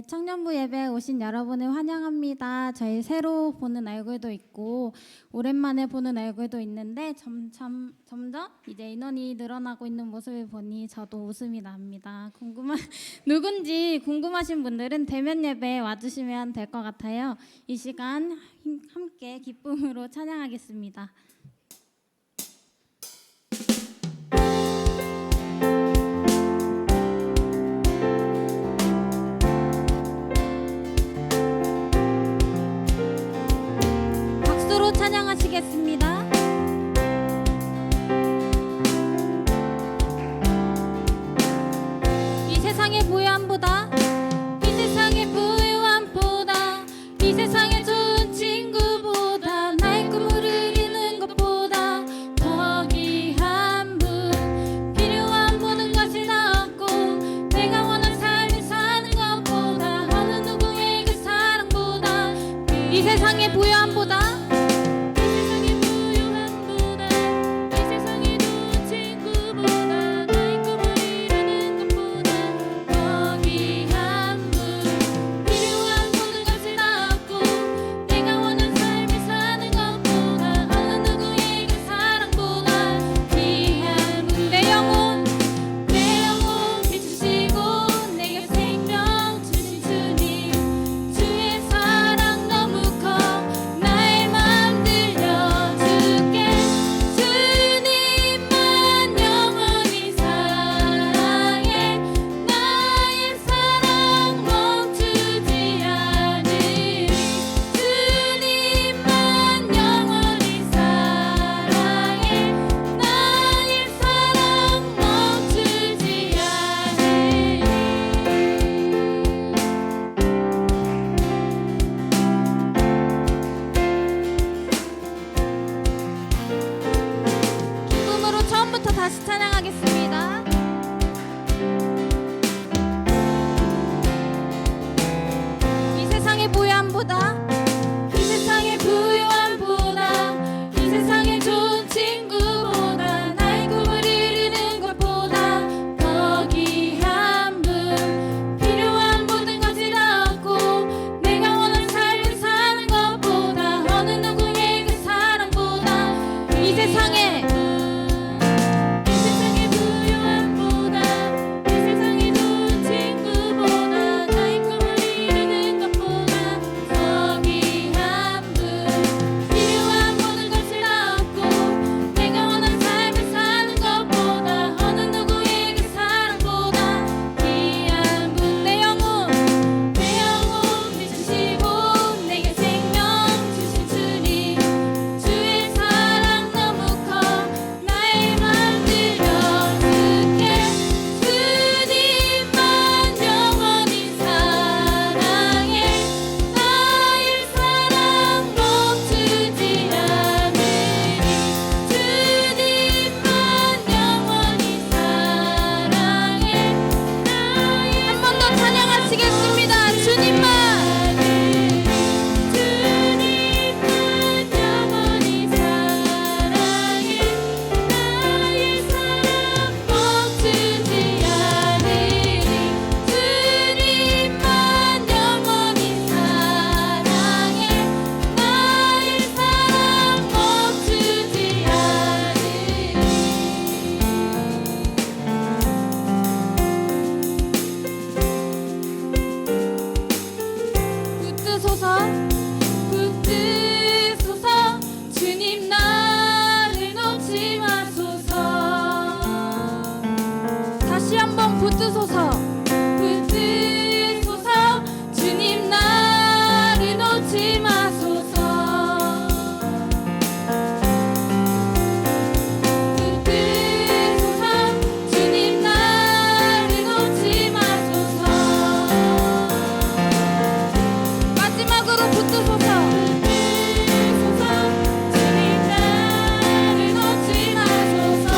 청년부 예배에 오신 여러분을 환영합니다. 저희 새로 보는 얼굴도 있고 오랜만에 보는 얼굴도 있는데 점점 이제 인원이 늘어나고 있는 모습을 보니 저도 웃음이 납니다. 누군지 궁금하신 분들은 대면 예배에 와주시면 될 것 같아요. 이 시간 함께 기쁨으로 찬양하겠습니다. 찬양하시겠습니다. 이 세상의 부유함보다 이 세상의 좋은 친구보다 나의 꿈을 이루는 것보다 더 귀한 분 필요한 모든 것이 다 없고 내가 원한 삶을 사는 것보다 어느 누구의 그 사랑보다 이 세상의 부유함보다 다시 찬양하겠습니다. 이 세상의 부유함보다 이 세상의 좋은 친구보다 나의 꿈을 이루는 것보다 더 귀한 분 필요한 모든 것이 다 없고 내가 원하는 삶을 사는 것보다 어느 누구의 그 사랑보다 이 세상의 붙드소서 주님 나를 놓지 마소서 다시 한번 붙드소서 주님 나를 놓지 마소서 주님 나를 놓지 마소서 마지막으로 붙드소서 주님 나를 놓지 마소서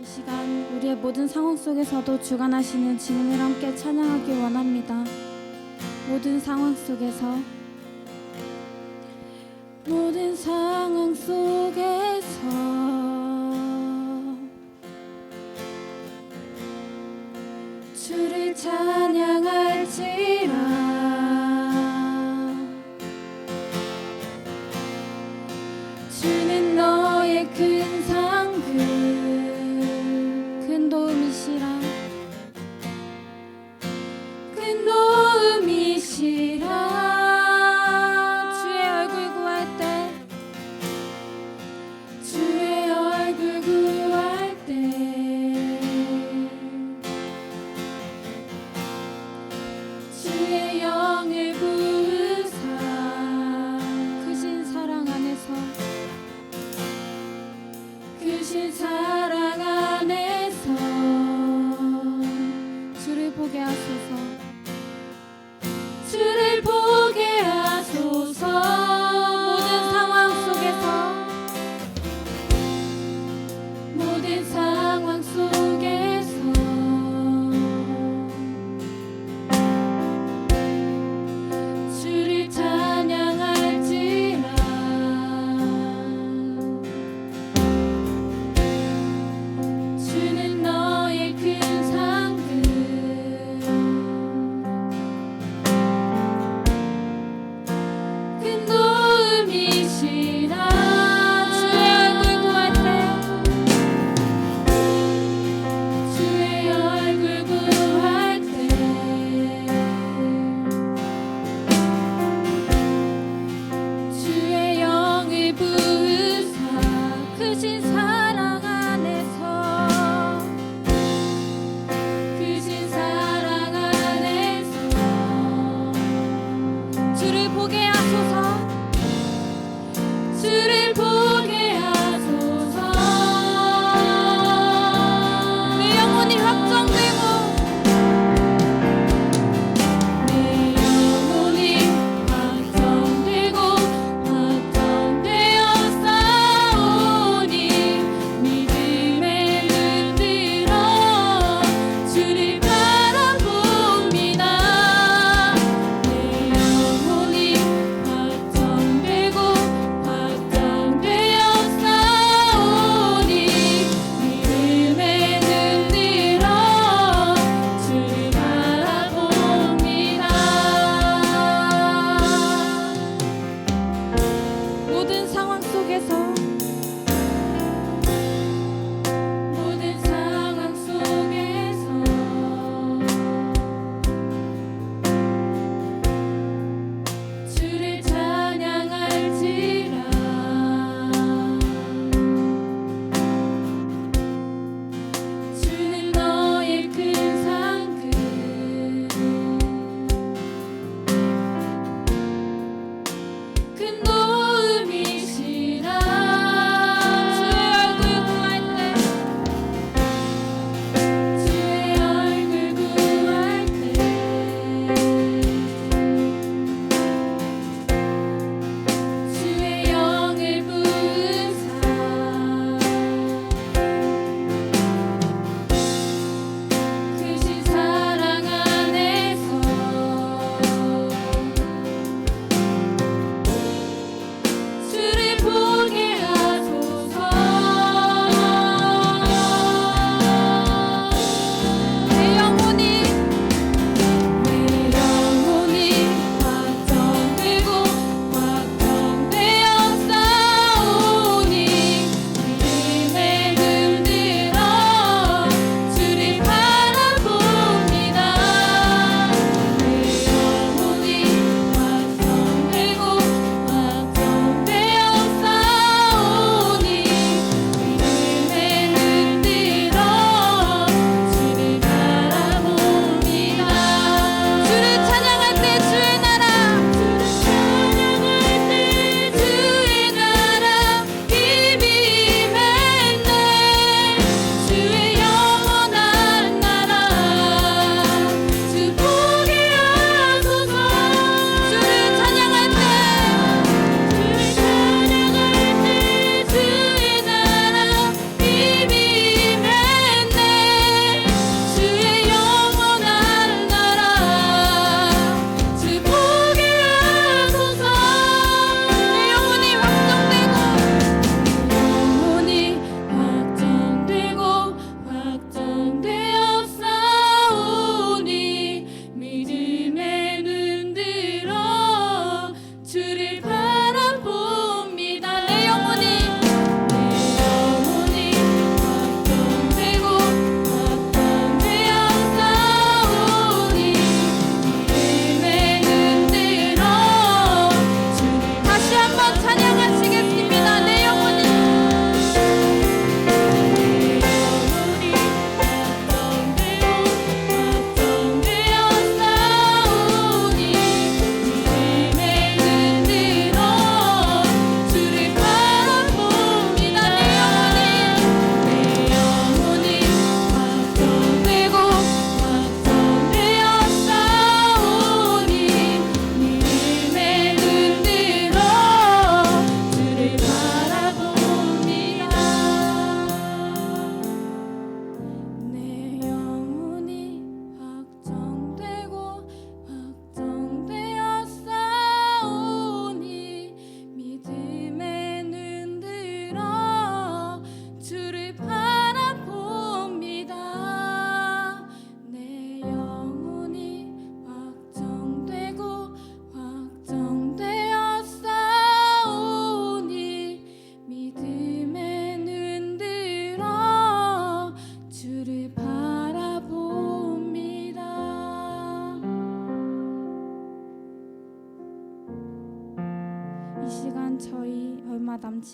이 시간 우리의 모든 상황 속에서도 주관하시는 주님을 함께 찬양하기 원합니다. 모든 상황 속에서, 모든 상황 속에서 주를 찬양할지라. 주는 너의 큰 상급, 큰 도움이시라, 큰 도움이시라. 주의 얼굴 구할 때, 주의 얼굴 구할 때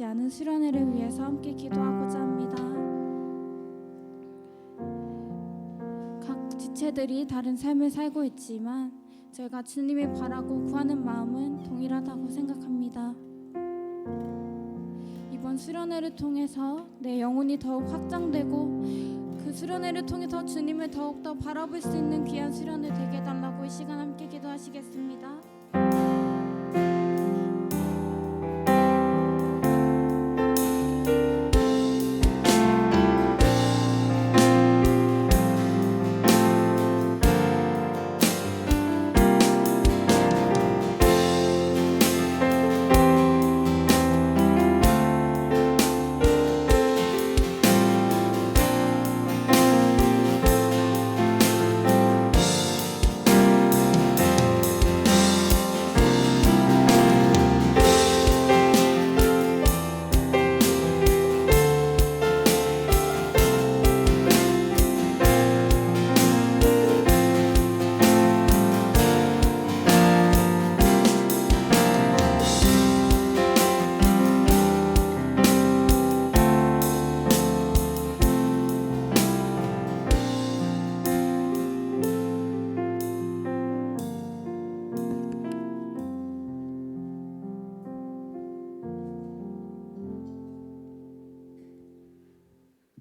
원치 않은 수련회를 위해서 함께 기도하고자 합니다. 각 지체들이 다른 삶을 살고 있지만 저희가 주님을 바라고 구하는 마음은 동일하다고 생각합니다. 이번 수련회를 통해서 내 영혼이 더욱 확장되고 그 수련회를 통해서 주님을 더욱더 바라볼 수 있는 귀한 수련회 되게 해달라고 이 시간 함께 기도하시겠습니다.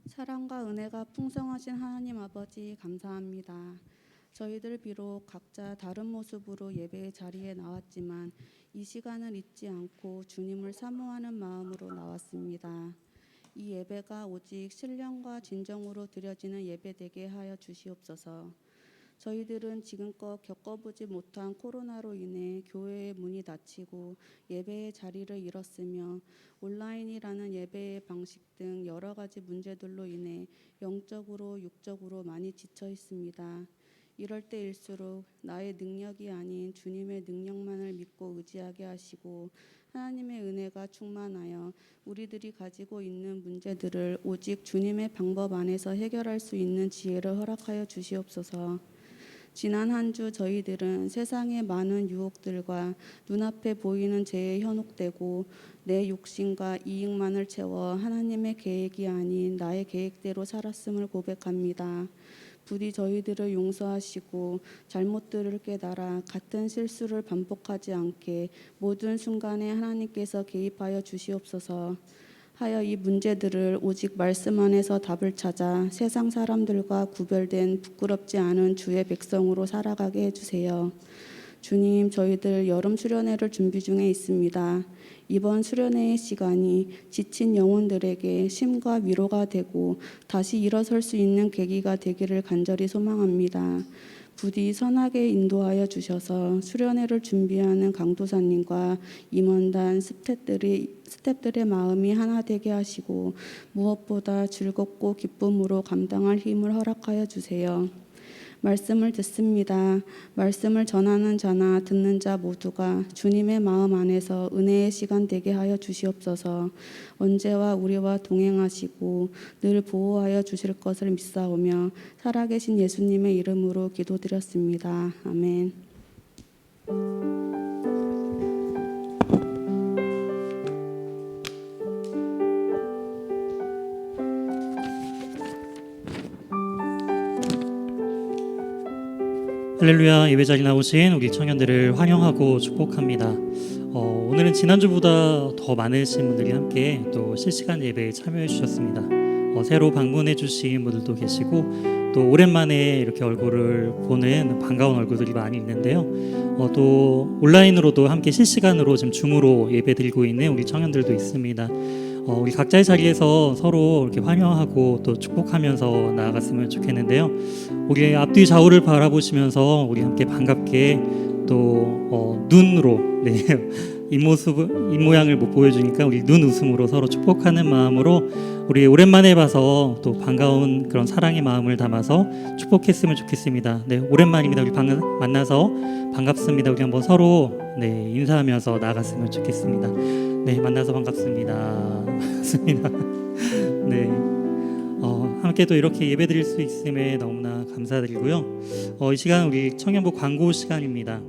사랑과 은혜가 풍성하신 하나님 아버지 감사합니다. 저희들 비록 각자 다른 모습으로 예배의 자리에 나왔지만 이 시간을 잊지 않고 주님을 사모하는 마음으로 나왔습니다. 이 예배가 오직 신령과 진정으로 드려지는 예배 되게 하여 주시옵소서. 저희들은 지금껏 겪어보지 못한 코로나로 인해 교회의 문이 닫히고 예배의 자리를 잃었으며 온라인이라는 예배의 방식 등 여러 가지 문제들로 인해 영적으로 육적으로 많이 지쳐 있습니다. 이럴 때일수록 나의 능력이 아닌 주님의 능력만을 믿고 의지하게 하시고 하나님의 은혜가 충만하여 우리들이 가지고 있는 문제들을 오직 주님의 방법 안에서 해결할 수 있는 지혜를 허락하여 주시옵소서. 지난 한 주 저희들은 세상의 많은 유혹들과 눈앞에 보이는 죄에 현혹되고 내 욕심과 이익만을 채워 하나님의 계획이 아닌 나의 계획대로 살았음을 고백합니다. 부디 저희들을 용서하시고 잘못들을 깨달아 같은 실수를 반복하지 않게 모든 순간에 하나님께서 개입하여 주시옵소서. 하여 이 문제들을 오직 말씀 안에서 답을 찾아 세상 사람들과 구별된 부끄럽지 않은 주의 백성으로 살아가게 해주세요. 주님, 저희들 여름 수련회를 준비 중에 있습니다. 이번 수련회의 시간이 지친 영혼들에게 쉼과 위로가 되고 다시 일어설 수 있는 계기가 되기를 간절히 소망합니다. 부디 선하게 인도하여 주셔서 수련회를 준비하는 강도사님과 임원단 스태프들의 마음이 하나 되게 하시고 무엇보다 즐겁고 기쁨으로 감당할 힘을 허락하여 주세요. 말씀을 듣습니다. 말씀을 전하는 자나 듣는 자 모두가 주님의 마음 안에서 은혜의 시간 되게 하여 주시옵소서. 언제와 우리와 동행하시고 늘 보호하여 주실 것을 믿사오며 살아계신 예수님의 이름으로 기도드렸습니다. 아멘. 할렐루야. 예배 자리에 나오신 우리 청년들을 환영하고 축복합니다. 오늘은 지난주보다 더 많으신 분들이 함께 또 실시간 예배에 참여해 주셨습니다. 새로 방문해 주신 분들도 계시고 또 오랜만에 이렇게 얼굴을 보는 반가운 얼굴들이 많이 있는데요. 또 온라인으로도 함께 실시간으로 지금 줌으로 예배 드리고 있는 우리 청년들도 있습니다. 우리 각자의 자리에서 서로 이렇게 환영하고 또 축복하면서 나아갔으면 좋겠는데요. 우리 앞뒤 좌우를 바라보시면서 우리 함께 반갑게 또 눈으로 입모양을 못 보여주니까 우리 눈 웃음으로 서로 축복하는 마음으로 우리 오랜만에 봐서 또 반가운 그런 사랑의 마음을 담아서 축복했으면 좋겠습니다. 네, 오랜만입니다. 우리 만나서 반갑습니다. 우리 한번 서로 인사하면서 나아갔으면 좋겠습니다. 네, 만나서 반갑습니다. 반갑습니다. 네, 함께 또 이렇게 예배드릴 수 있음에 너무나 감사드리고요. 이 시간 우리 청년부 광고 시간입니다.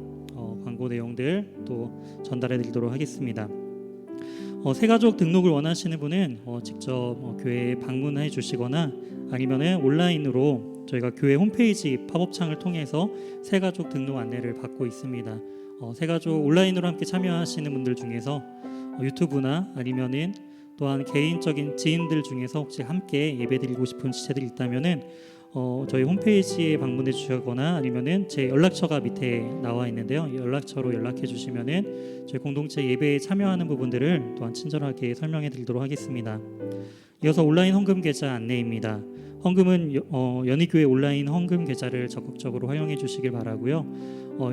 광고 내용들 또 전달해 드리도록 하겠습니다. 새가족 등록을 원하시는 분은 직접 교회에 방문해 주시거나 아니면은 온라인으로 저희가 교회 홈페이지 팝업창을 통해서 새가족 등록 안내를 받고 있습니다. 새가족 온라인으로 함께 참여하시는 분들 중에서 유튜브나 아니면은 또한 개인적인 지인들 중에서 혹시 함께 예배드리고 싶은 지체들이 있다면은 저희 홈페이지에 방문해 주시거나 아니면은 제 연락처가 밑에 나와 있는데요. 이 연락처로 연락해 주시면은 저희 공동체 예배에 참여하는 부분들을 또한 친절하게 설명해 드리도록 하겠습니다. 이어서 온라인 헌금 계좌 안내입니다. 헌금은 연희교회 온라인 헌금 계좌를 적극적으로 활용해 주시길 바라고요.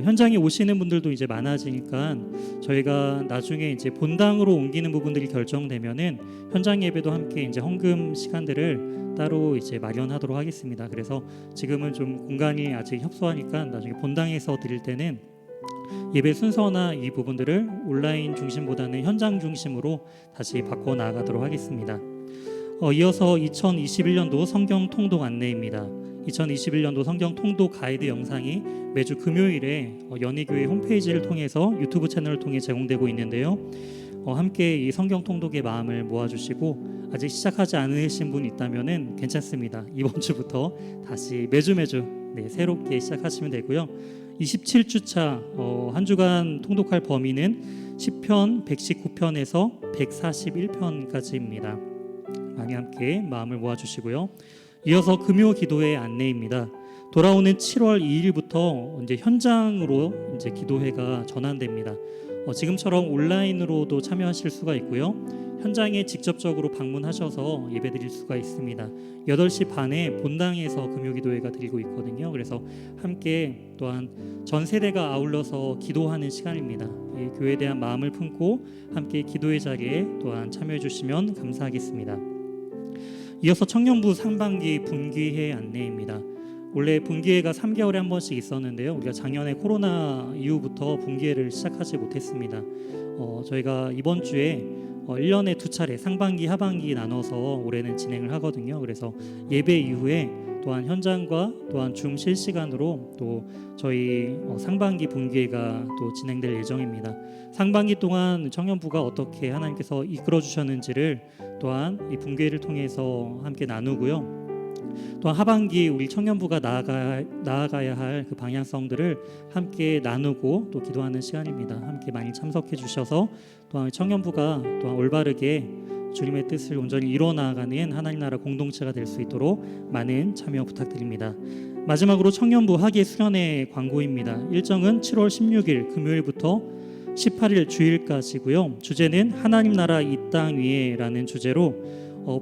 현장에 오시는 분들도 이제 많아지니까 저희가 나중에 이제 본당으로 옮기는 부분들이 결정되면은 현장 예배도 함께 이제 헌금 시간들을 따로 이제 마련하도록 하겠습니다. 그래서 지금은 좀 공간이 아직 협소하니까 나중에 본당에서 드릴 때는 예배 순서나 이 부분들을 온라인 중심보다는 현장 중심으로 다시 바꿔 나가도록 하겠습니다. 이어서 2021년도 성경 통독 안내입니다. 2021년도 성경 통독 가이드 영상이 매주 금요일에 연희교회 홈페이지를 통해서 유튜브 채널을 통해 제공되고 있는데요. 함께 이 성경 통독의 마음을 모아주시고 아직 시작하지 않으신 분 있다면은 괜찮습니다. 이번 주부터 다시 매주 새롭게 시작하시면 되고요. 27주차 한 주간 통독할 범위는 시편 119편에서 141편까지입니다. 많이 함께 마음을 모아주시고요. 이어서 금요 기도회 안내입니다. 돌아오는 7월 2일부터 이제 현장으로 이제 기도회가 전환됩니다. 지금처럼 온라인으로도 참여하실 수가 있고요. 현장에 직접적으로 방문하셔서 예배드릴 수가 있습니다. 8시 반에 본당에서 금요 기도회가 드리고 있거든요. 그래서 함께 또한 전 세대가 아울러서 기도하는 시간입니다. 이 교회에 대한 마음을 품고 함께 기도의 자리에 또한 참여해 주시면 감사하겠습니다. 이어서 청년부 상반기 분기회 안내입니다. 원래 분기회가 3개월에 한 번씩 있었는데요. 우리가 작년에 코로나 이후부터 분기회를 시작하지 못했습니다. 저희가 이번 주에 1년에 2차례 상반기 하반기 나눠서 올해는 진행을 하거든요. 그래서 예배 이후에 또한 현장과 또한 줌 실시간으로 또 저희 상반기 분기회가 또 진행될 예정입니다. 상반기 동안 청년부가 어떻게 하나님께서 이끌어 주셨는지를 또한 이 분기회를 통해서 함께 나누고요. 또한 하반기 우리 청년부가 나아가야 할 그 방향성들을 함께 나누고 또 기도하는 시간입니다. 함께 많이 참석해 주셔서 또한 청년부가 또한 올바르게 주님의 뜻을 온전히 이루어 나아가는 하나님 나라 공동체가 될 수 있도록 많은 참여 부탁드립니다. 마지막으로 청년부 학예 수련회 광고입니다. 일정은 7월 16일 금요일부터 18일 주일까지고요. 주제는 하나님 나라 이 땅 위에라는 주제로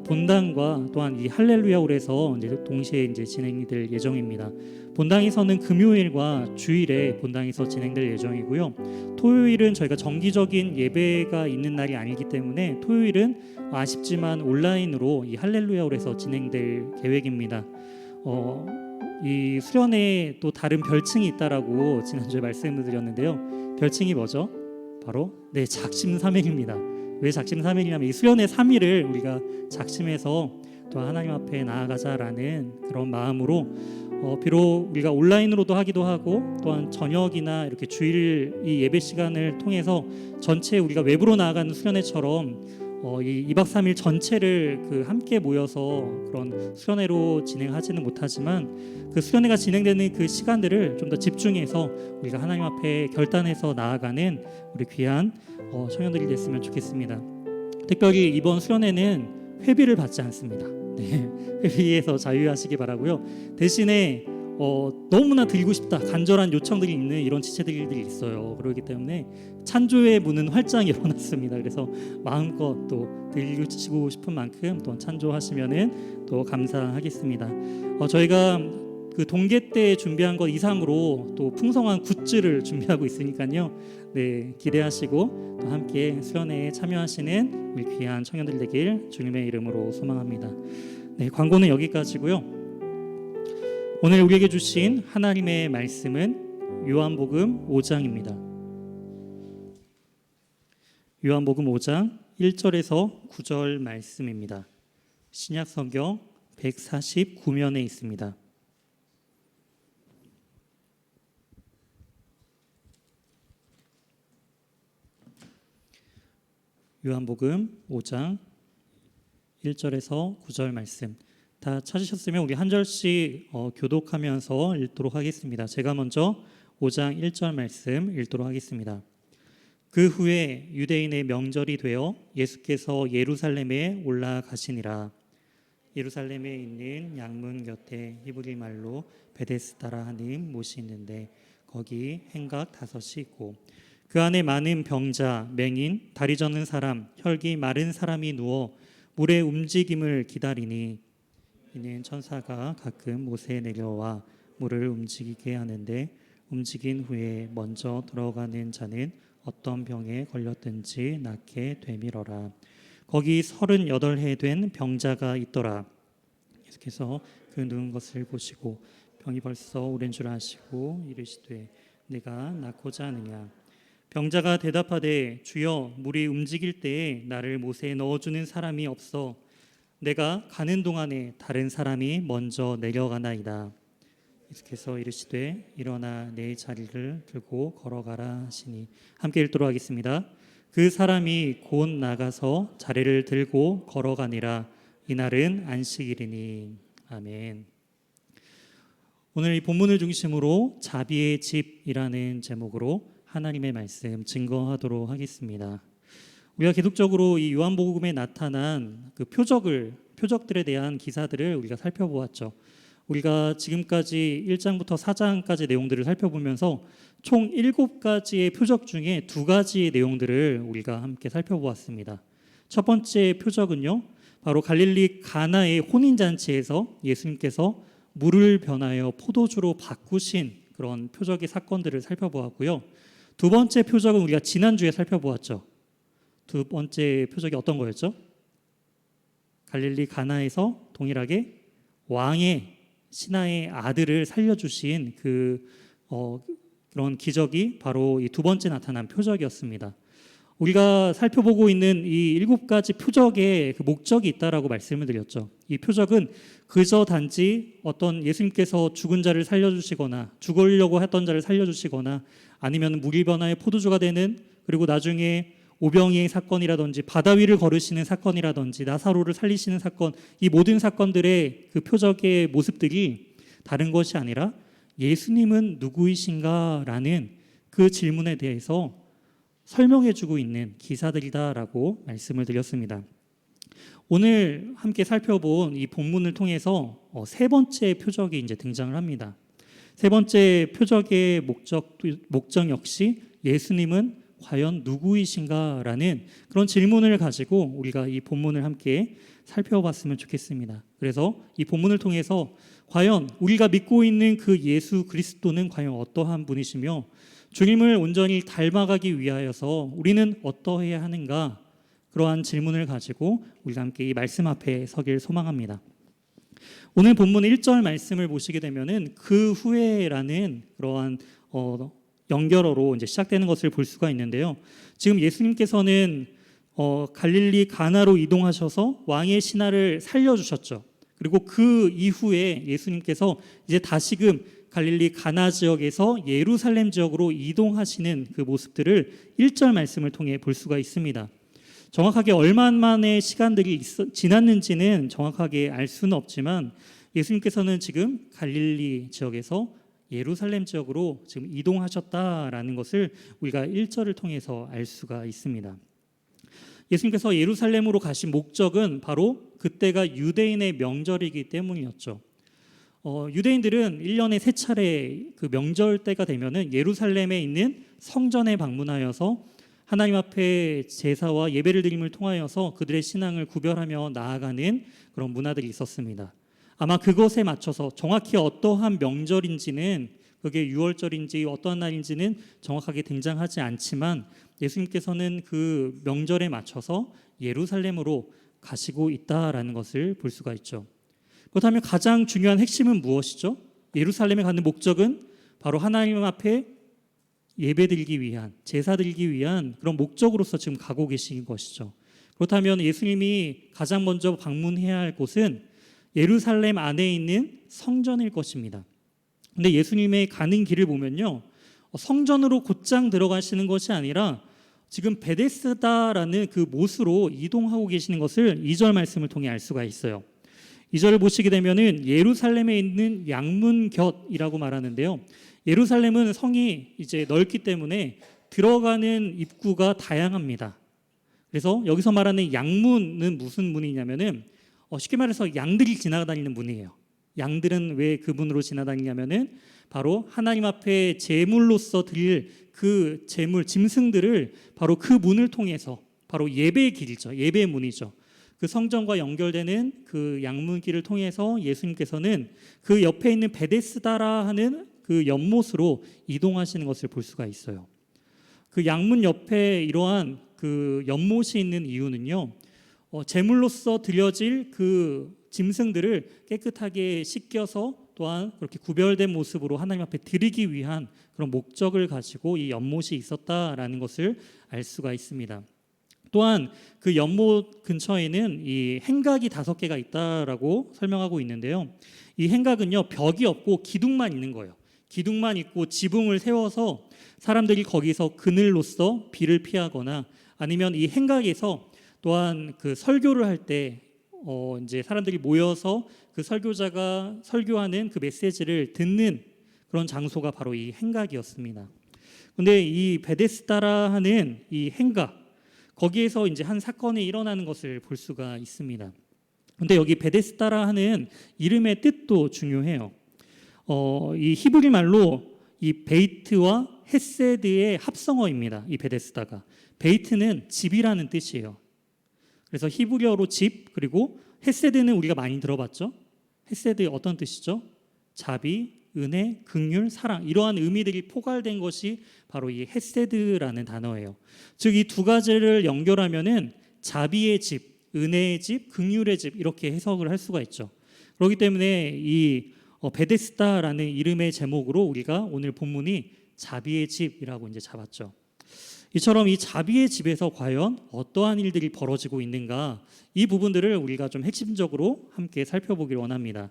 본당과 또한 이 할렐루야 홀에서 이제 동시에 이제 진행이 될 예정입니다. 본당에서는 금요일과 주일에 본당에서 진행될 예정이고요. 토요일은 저희가 정기적인 예배가 있는 날이 아니기 때문에 토요일은 아쉽지만 온라인으로 이 할렐루야 홀에서 진행될 계획입니다. 이 수련회에 또 다른 별칭이 있다라고 지난주에 말씀을 드렸는데요. 별칭이 뭐죠? 바로 작심삼일입니다. 왜 작심삼일이냐면 이 수련회 3일을 우리가 작심해서 또 하나님 앞에 나아가자라는 그런 마음으로 비록 우리가 온라인으로도 하기도 하고 또한 저녁이나 이렇게 주일 이 예배 시간을 통해서 전체 우리가 외부로 나아가는 수련회처럼 이 2박 3일 전체를 그 함께 모여서 그런 수련회로 진행하지는 못하지만 그 수련회가 진행되는 그 시간들을 좀 더 집중해서 우리가 하나님 앞에 결단해서 나아가는 우리 귀한 청년들이 됐으면 좋겠습니다. 특별히 이번 수련회는 회비를 받지 않습니다. 회비에서 자유하시기 바라고요. 대신에 너무나 드리고 싶다 간절한 요청들이 있는 이런 지체들이 있어요. 그렇기 때문에 찬조의 문은 활짝 열어놨습니다. 그래서 마음껏 또 드리고 싶은 만큼 또 찬조하시면은 또 감사하겠습니다. 저희가 그 동계 때 준비한 것 이상으로 또 풍성한 굿즈를 준비하고 있으니까요. 기대하시고 또 함께 수련회에 참여하시는 우리 귀한 청년들 되길 주님의 이름으로 소망합니다. 광고는 여기까지고요. 오늘 우리에게 주신 하나님의 말씀은 요한복음 5장입니다. 요한복음 5장 1절에서 9절 말씀입니다. 신약성경 149면에 있습니다. 요한복음 5장 1절에서 9절 말씀 다 찾으셨으면 우리 한 절씩 교독하면서 읽도록 하겠습니다. 제가 먼저 5장 1절 말씀 읽도록 하겠습니다. 그 후에 유대인의 명절이 되어 예수께서 예루살렘에 올라가시니라. 예루살렘에 있는 양문 곁에 히브리 말로 베데스다라 하는 못이 있는데 거기 행각 5이 있고 그 안에 많은 병자, 맹인, 다리 저는 사람, 혈기 마른 사람이 누워 물의 움직임을 기다리니 이는 천사가 가끔 못에 내려와 물을 움직이게 하는데 움직인 후에 먼저 들어가는 자는 어떤 병에 걸렸든지 낫게 되밀어라. 거기 38해 된 병자가 있더라. 예수께서 그 누운 것을 보시고 병이 벌써 오랜 줄 아시고 이르시되 내가 낫고자 하느냐. 병자가 대답하되 주여 물이 움직일 때에 나를 못에 넣어주는 사람이 없어 내가 가는 동안에 다른 사람이 먼저 내려가나이다. 예수께서 이르시되 일어나 내 자리를 들고 걸어가라 하시니 함께 읽도록 하겠습니다. 그 사람이 곧 나가서 자리를 들고 걸어가니라. 이날은 안식일이니. 아멘. 오늘 이 본문을 중심으로 자비의 집이라는 제목으로 하나님의 말씀 증거하도록 하겠습니다. 우리가 계속적으로 이 요한복음에 나타난 그 표적들에 대한 기사들을 우리가 살펴보았죠. 우리가 지금까지 1장부터 4장까지 내용들을 살펴보면서 총 7가지의 표적 중에 2가지의 내용들을 우리가 함께 살펴보았습니다. 첫 번째 표적은요, 바로 갈릴리 가나의 혼인잔치에서 예수님께서 물을 변하여 포도주로 바꾸신 그런 표적의 사건들을 살펴보았고요. 두 번째 표적은 우리가 지난주에 살펴보았죠. 두 번째 표적이 어떤 거였죠? 갈릴리 가나에서 동일하게 왕의 신하의 아들을 살려주신 그런 기적이 바로 이 두 번째 나타난 표적이었습니다. 우리가 살펴보고 있는 이 7가지 표적의 그 목적이 있다라고 말씀을 드렸죠. 이 표적은 그저 단지 어떤 예수님께서 죽은 자를 살려주시거나 죽으려고 했던 자를 살려주시거나 아니면 물이 변화의 포도주가 되는, 그리고 나중에 오병이의 사건이라든지 바다 위를 걸으시는 사건이라든지 나사로를 살리시는 사건, 이 모든 사건들의 그 표적의 모습들이 다른 것이 아니라 예수님은 누구이신가라는 그 질문에 대해서 설명해주고 있는 기사들이다라고 말씀을 드렸습니다. 오늘 함께 살펴본 이 본문을 통해서 세 번째 표적이 이제 등장을 합니다. 세 번째 표적의 목적 역시 예수님은 과연 누구이신가라는 그런 질문을 가지고 우리가 이 본문을 함께 살펴봤으면 좋겠습니다. 그래서 이 본문을 통해서 과연 우리가 믿고 있는 그 예수 그리스도는 과연 어떠한 분이시며 주님을 온전히 닮아가기 위하여서 우리는 어떠해야 하는가, 그러한 질문을 가지고 우리가 함께 이 말씀 앞에 서길 소망합니다. 오늘 본문 1절 말씀을 보시게 되면은 그 후에라는 그러한 연결어로 이제 시작되는 것을 볼 수가 있는데요. 지금 예수님께서는 갈릴리 가나로 이동하셔서 왕의 신하를 살려주셨죠. 그리고 그 이후에 예수님께서 이제 다시금 갈릴리 가나 지역에서 예루살렘 지역으로 이동하시는 그 모습들을 1절 말씀을 통해 볼 수가 있습니다. 정확하게 얼마만의 시간들이 지났는지는 정확하게 알 수는 없지만 예수님께서는 지금 갈릴리 지역에서 예루살렘 지역으로 지금 이동하셨다라는 것을 우리가 1절을 통해서 알 수가 있습니다. 예수님께서 예루살렘으로 가신 목적은 바로 그때가 유대인의 명절이기 때문이었죠. 유대인들은 1년에 3차례 그 명절 때가 되면은 예루살렘에 있는 성전에 방문하여서 하나님 앞에 제사와 예배를 드림을 통하여서 그들의 신앙을 구별하며 나아가는 그런 문화들이 있었습니다. 아마 그것에 맞춰서 정확히 어떠한 명절인지는, 그게 6월절인지 어떠한 날인지는 정확하게 등장하지 않지만 예수님께서는 그 명절에 맞춰서 예루살렘으로 가시고 있다라는 것을 볼 수가 있죠. 그렇다면 가장 중요한 핵심은 무엇이죠? 예루살렘에 가는 목적은 바로 하나님 앞에 예배드리기 위한, 제사드리기 위한 그런 목적으로서 지금 가고 계신 것이죠. 그렇다면 예수님이 가장 먼저 방문해야 할 곳은 예루살렘 안에 있는 성전일 것입니다. 근데 예수님의 가는 길을 보면요, 성전으로 곧장 들어가시는 것이 아니라 지금 베데스다라는 그 못으로 이동하고 계시는 것을 2절 말씀을 통해 알 수가 있어요. 2절을 보시게 되면은 예루살렘에 있는 양문곁이라고 말하는데요. 예루살렘은 성이 이제 넓기 때문에 들어가는 입구가 다양합니다. 그래서 여기서 말하는 양문은 무슨 문이냐면은 쉽게 말해서 양들이 지나다니는 문이에요. 양들은 왜 그 문으로 지나다니냐면은 바로 하나님 앞에 제물로서 드릴 그 제물 짐승들을 바로 그 문을 통해서 바로 예배의 길이죠. 예배의 문이죠. 그 성전과 연결되는 그 양문길을 통해서 예수님께서는 그 옆에 있는 베데스다라 하는 그 연못으로 이동하시는 것을 볼 수가 있어요. 그 양문 옆에 이러한 그 연못이 있는 이유는요, 제물로서 드려질 그 짐승들을 깨끗하게 씻겨서 또한 그렇게 구별된 모습으로 하나님 앞에 드리기 위한 그런 목적을 가지고 이 연못이 있었다라는 것을 알 수가 있습니다. 또한 그 연못 근처에는 이 행각이 5개가 있다라고 설명하고 있는데요. 이 행각은요, 벽이 없고 기둥만 있는 거예요. 기둥만 있고 지붕을 세워서 사람들이 거기서 그늘로서 비를 피하거나 아니면 이 행각에서 또한 그 설교를 할 때 이제 사람들이 모여서 그 설교자가 설교하는 그 메시지를 듣는 그런 장소가 바로 이 행각이었습니다. 근데 이 베데스다라 하는 이 행각, 거기에서 이제 한 사건이 일어나는 것을 볼 수가 있습니다. 근데 여기 베데스다라 하는 이름의 뜻도 중요해요. 이 히브리 말로 이 베이트와 헤세드의 합성어입니다. 이 베데스다가. 베이트는 집이라는 뜻이에요. 그래서 히브리어로 집, 그리고 헤세드는 우리가 많이 들어봤죠. 헤세드의 어떤 뜻이죠? 자비, 은혜, 긍휼, 사랑, 이러한 의미들이 포괄된 것이 바로 이 헤세드라는 단어예요. 즉 이 두 가지를 연결하면은 자비의 집, 은혜의 집, 긍휼의 집 이렇게 해석을 할 수가 있죠. 그렇기 때문에 이 베데스다라는 이름의 제목으로 우리가 오늘 본문이 자비의 집이라고 이제 잡았죠. 이처럼 이 자비의 집에서 과연 어떠한 일들이 벌어지고 있는가, 이 부분들을 우리가 좀 핵심적으로 함께 살펴보기를 원합니다.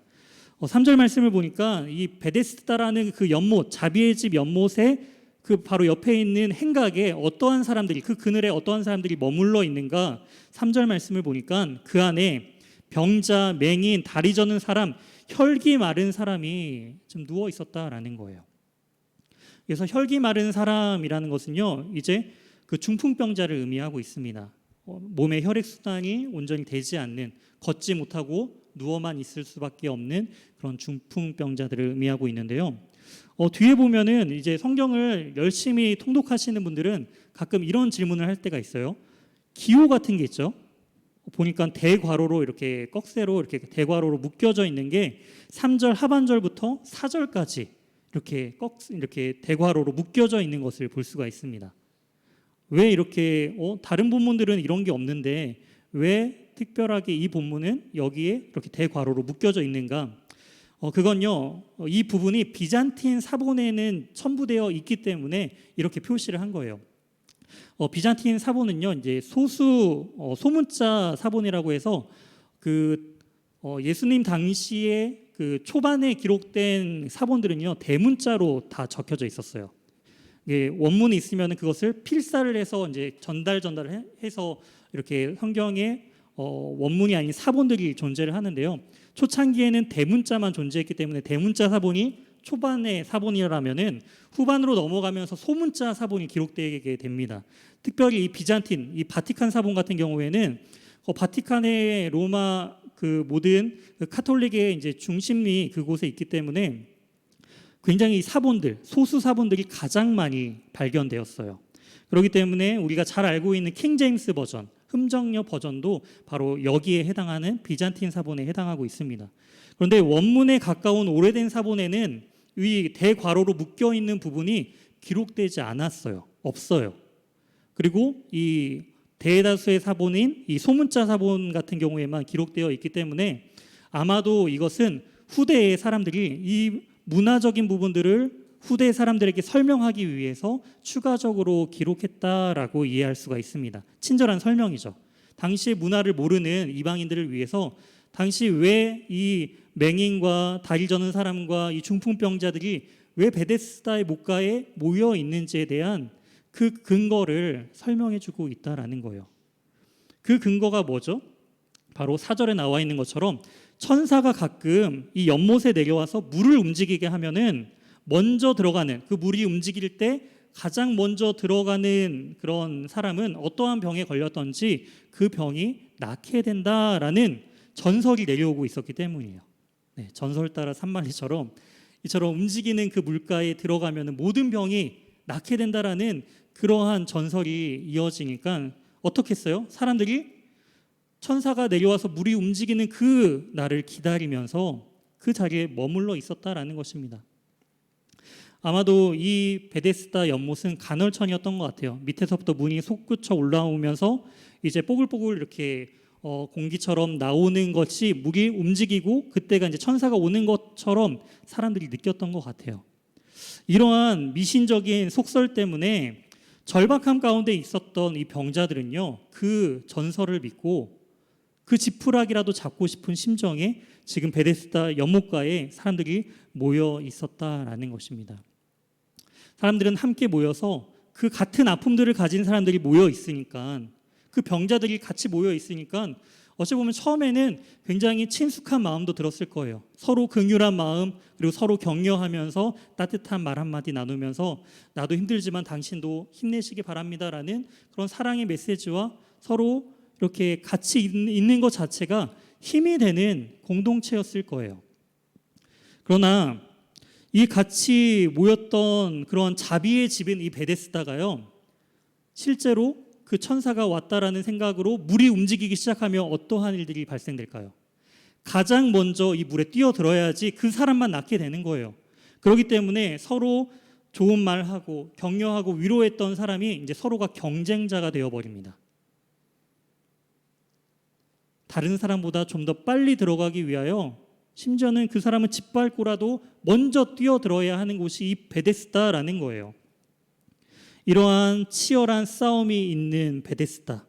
3절 말씀을 보니까 이 베데스다라는 그 연못, 자비의 집 연못에 그 바로 옆에 있는 행각에 어떠한 사람들이, 그 그늘에 어떠한 사람들이 머물러 있는가, 3절 말씀을 보니까 그 안에 병자, 맹인, 다리 저는 사람, 혈기 마른 사람이 좀 누워 있었다라는 거예요. 그래서 혈기 마른 사람이라는 것은요, 이제 그 중풍병자를 의미하고 있습니다. 몸의 혈액 순환이 온전히 되지 않는, 걷지 못하고 누워만 있을 수밖에 없는 그런 중풍병자들을 의미하고 있는데요. 뒤에 보면은 이제 성경을 열심히 통독하시는 분들은 가끔 이런 질문을 할 때가 있어요. 기호 같은 게 있죠. 보니까 대괄호로 이렇게 꺽쇠로 이렇게 대괄호로 묶여져 있는 게 3절 하반절부터 4절까지 이렇게 대괄호로 묶여져 있는 것을 볼 수가 있습니다. 왜 이렇게 다른 본문들은 이런 게 없는데 왜 특별하게 이 본문은 여기에 이렇게 대괄호로 묶여져 있는가? 그건요, 이 부분이 비잔틴 사본에는 첨부되어 있기 때문에 이렇게 표시를 한 거예요. 비잔틴 사본은요, 이제 소문자 사본이라고 해서 그 예수님 당시에 그 초반에 기록된 사본들은요, 대문자로 다 적혀져 있었어요. 원문이 있으면 그것을 필사를 해서 이제 전달을 해서 이렇게 성경에 원문이 아닌 사본들이 존재를 하는데요. 초창기에는 대문자만 존재했기 때문에 대문자 사본이 초반의 사본이라면은 후반으로 넘어가면서 소문자 사본이 기록되게 됩니다. 특별히 이 비잔틴, 이 바티칸 사본 같은 경우에는 바티칸의 로마 그 모든 그 카톨릭의 이제 중심이 그곳에 있기 때문에 굉장히 사본들, 소수 사본들이 가장 많이 발견되었어요. 그렇기 때문에 우리가 잘 알고 있는 킹 제임스 버전, 흠정여 버전도 바로 여기에 해당하는 비잔틴 사본에 해당하고 있습니다. 그런데 원문에 가까운 오래된 사본에는 이 대괄호로 묶여 있는 부분이 기록되지 않았어요. 없어요. 그리고 이 대다수의 사본인 이 소문자 사본 같은 경우에만 기록되어 있기 때문에 아마도 이것은 후대의 사람들이 이 문화적인 부분들을 후대 사람들에게 설명하기 위해서 추가적으로 기록했다라고 이해할 수가 있습니다. 친절한 설명이죠. 당시의 문화를 모르는 이방인들을 위해서 당시 왜 이 맹인과 다리 저는 사람과 이 중풍병자들이 왜 베데스다의 목가에 모여 있는지에 대한 그 근거를 설명해 주고 있다라는 거예요. 그 근거가 뭐죠? 바로 4절에 나와 있는 것처럼 천사가 가끔 이 연못에 내려와서 물을 움직이게 하면은 먼저 들어가는, 그 물이 움직일 때 가장 먼저 들어가는 그런 사람은 어떠한 병에 걸렸던지 그 병이 낫게 된다라는 전설이 내려오고 있었기 때문이에요. 네, 전설 따라 산말리처럼 이처럼 움직이는 그 물가에 들어가면 모든 병이 낫게 된다라는 그러한 전설이 이어지니까 어떻게 했어요? 사람들이 천사가 내려와서 물이 움직이는 그 날을 기다리면서 그 자리에 머물러 있었다라는 것입니다. 아마도 이 베데스다 연못은 간헐천이었던 것 같아요. 밑에서부터 문이 솟구쳐 올라오면서 이제 뽀글뽀글 이렇게 공기처럼 나오는 것이 물이 움직이고 그때가 이제 천사가 오는 것처럼 사람들이 느꼈던 것 같아요. 이러한 미신적인 속설 때문에 절박함 가운데 있었던 이 병자들은요, 그 전설을 믿고 그 지푸라기라도 잡고 싶은 심정에 지금 베데스다 연못가에 사람들이 모여 있었다라는 것입니다. 사람들은 함께 모여서 그 같은 아픔들을 가진 사람들이 모여 있으니까, 그 병자들이 같이 모여 있으니까 어찌 보면 처음에는 굉장히 친숙한 마음도 들었을 거예요. 서로 긍휼한 마음, 그리고 서로 격려하면서 따뜻한 말 한마디 나누면서 나도 힘들지만 당신도 힘내시기 바랍니다라는 그런 사랑의 메시지와 서로 이렇게 같이 있는 것 자체가 힘이 되는 공동체였을 거예요. 그러나 이 같이 모였던 그런 자비의 집인 이 베데스다가요, 실제로 그 천사가 왔다라는 생각으로 물이 움직이기 시작하면 어떠한 일들이 발생될까요? 가장 먼저 이 물에 뛰어들어야지 그 사람만 낫게 되는 거예요. 그렇기 때문에 서로 좋은 말하고 격려하고 위로했던 사람이 이제 서로가 경쟁자가 되어버립니다. 다른 사람보다 좀 더 빨리 들어가기 위하여 심지어는 그 사람은 짓밟고라도 먼저 뛰어들어야 하는 곳이 이 베데스다라는 거예요. 이러한 치열한 싸움이 있는 베데스다,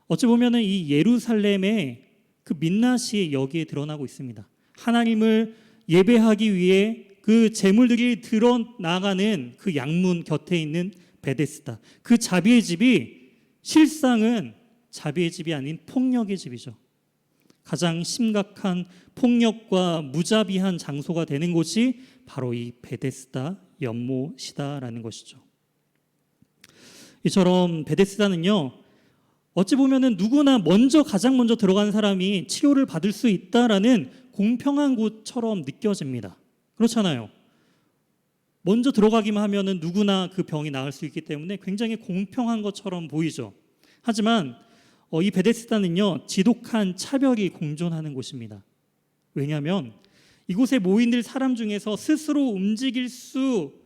어찌 보면 이 예루살렘의 그 민낯이 여기에 드러나고 있습니다. 하나님을 예배하기 위해 그 제물들이 드러나가는 그 양문 곁에 있는 베데스다, 그 자비의 집이 실상은 자비의 집이 아닌 폭력의 집이죠. 가장 심각한 폭력과 무자비한 장소가 되는 곳이 바로 이 베데스다 연못이다라는 것이죠. 이처럼 베데스다는요, 어찌 보면은 누구나 가장 먼저 들어간 사람이 치료를 받을 수 있다라는 공평한 곳처럼 느껴집니다. 그렇잖아요. 먼저 들어가기만 하면은 누구나 그 병이 나을 수 있기 때문에 굉장히 공평한 것처럼 보이죠. 하지만 이 베데스다는요, 지독한 차별이 공존하는 곳입니다. 왜냐하면 이곳에 모인 사람 중에서 스스로 움직일 수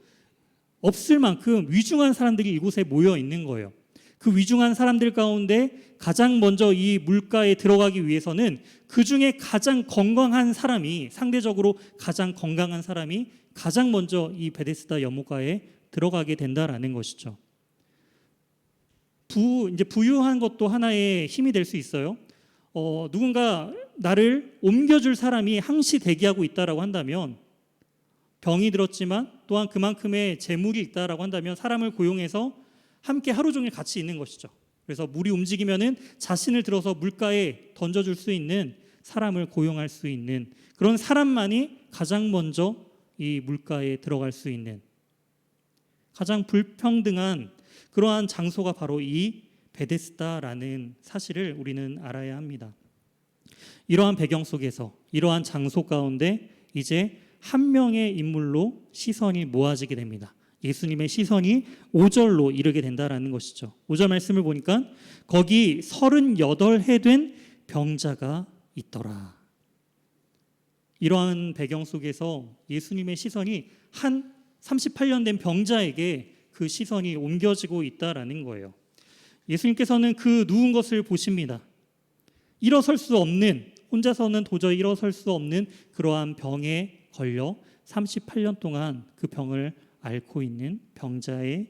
없을 만큼 위중한 사람들이 이곳에 모여 있는 거예요. 그 위중한 사람들 가운데 가장 먼저 이 물가에 들어가기 위해서는 그 중에 가장 건강한 사람이, 상대적으로 가장 건강한 사람이 가장 먼저 이 베데스다 연못가에 들어가게 된다라는 것이죠. 이제 부유한 것도 하나의 힘이 될 수 있어요. 누군가 나를 옮겨줄 사람이 항시 대기하고 있다라고 한다면, 병이 들었지만 또한 그만큼의 재물이 있다라고 한다면 사람을 고용해서 함께 하루 종일 같이 있는 것이죠. 그래서 물이 움직이면은 자신을 들어서 물가에 던져줄 수 있는 사람을 고용할 수 있는 그런 사람만이 가장 먼저 이 물가에 들어갈 수 있는, 가장 불평등한 그러한 장소가 바로 이 베데스다라는 사실을 우리는 알아야 합니다. 이러한 배경 속에서, 이러한 장소 가운데 이제 한 명의 인물로 시선이 모아지게 됩니다. 예수님의 시선이 5절로 이르게 된다라는 것이죠. 5절 말씀을 보니까 거기 38해 된 병자가 있더라. 이러한 배경 속에서 예수님의 시선이 한 38년 된 병자에게 그 시선이 옮겨지고 있다라는 거예요. 예수님께서는 그 누운 것을 보십니다. 일어설 수 없는, 혼자서는 도저히 일어설 수 없는 그러한 병에 걸려 38년 동안 그 병을 앓고 있는 병자의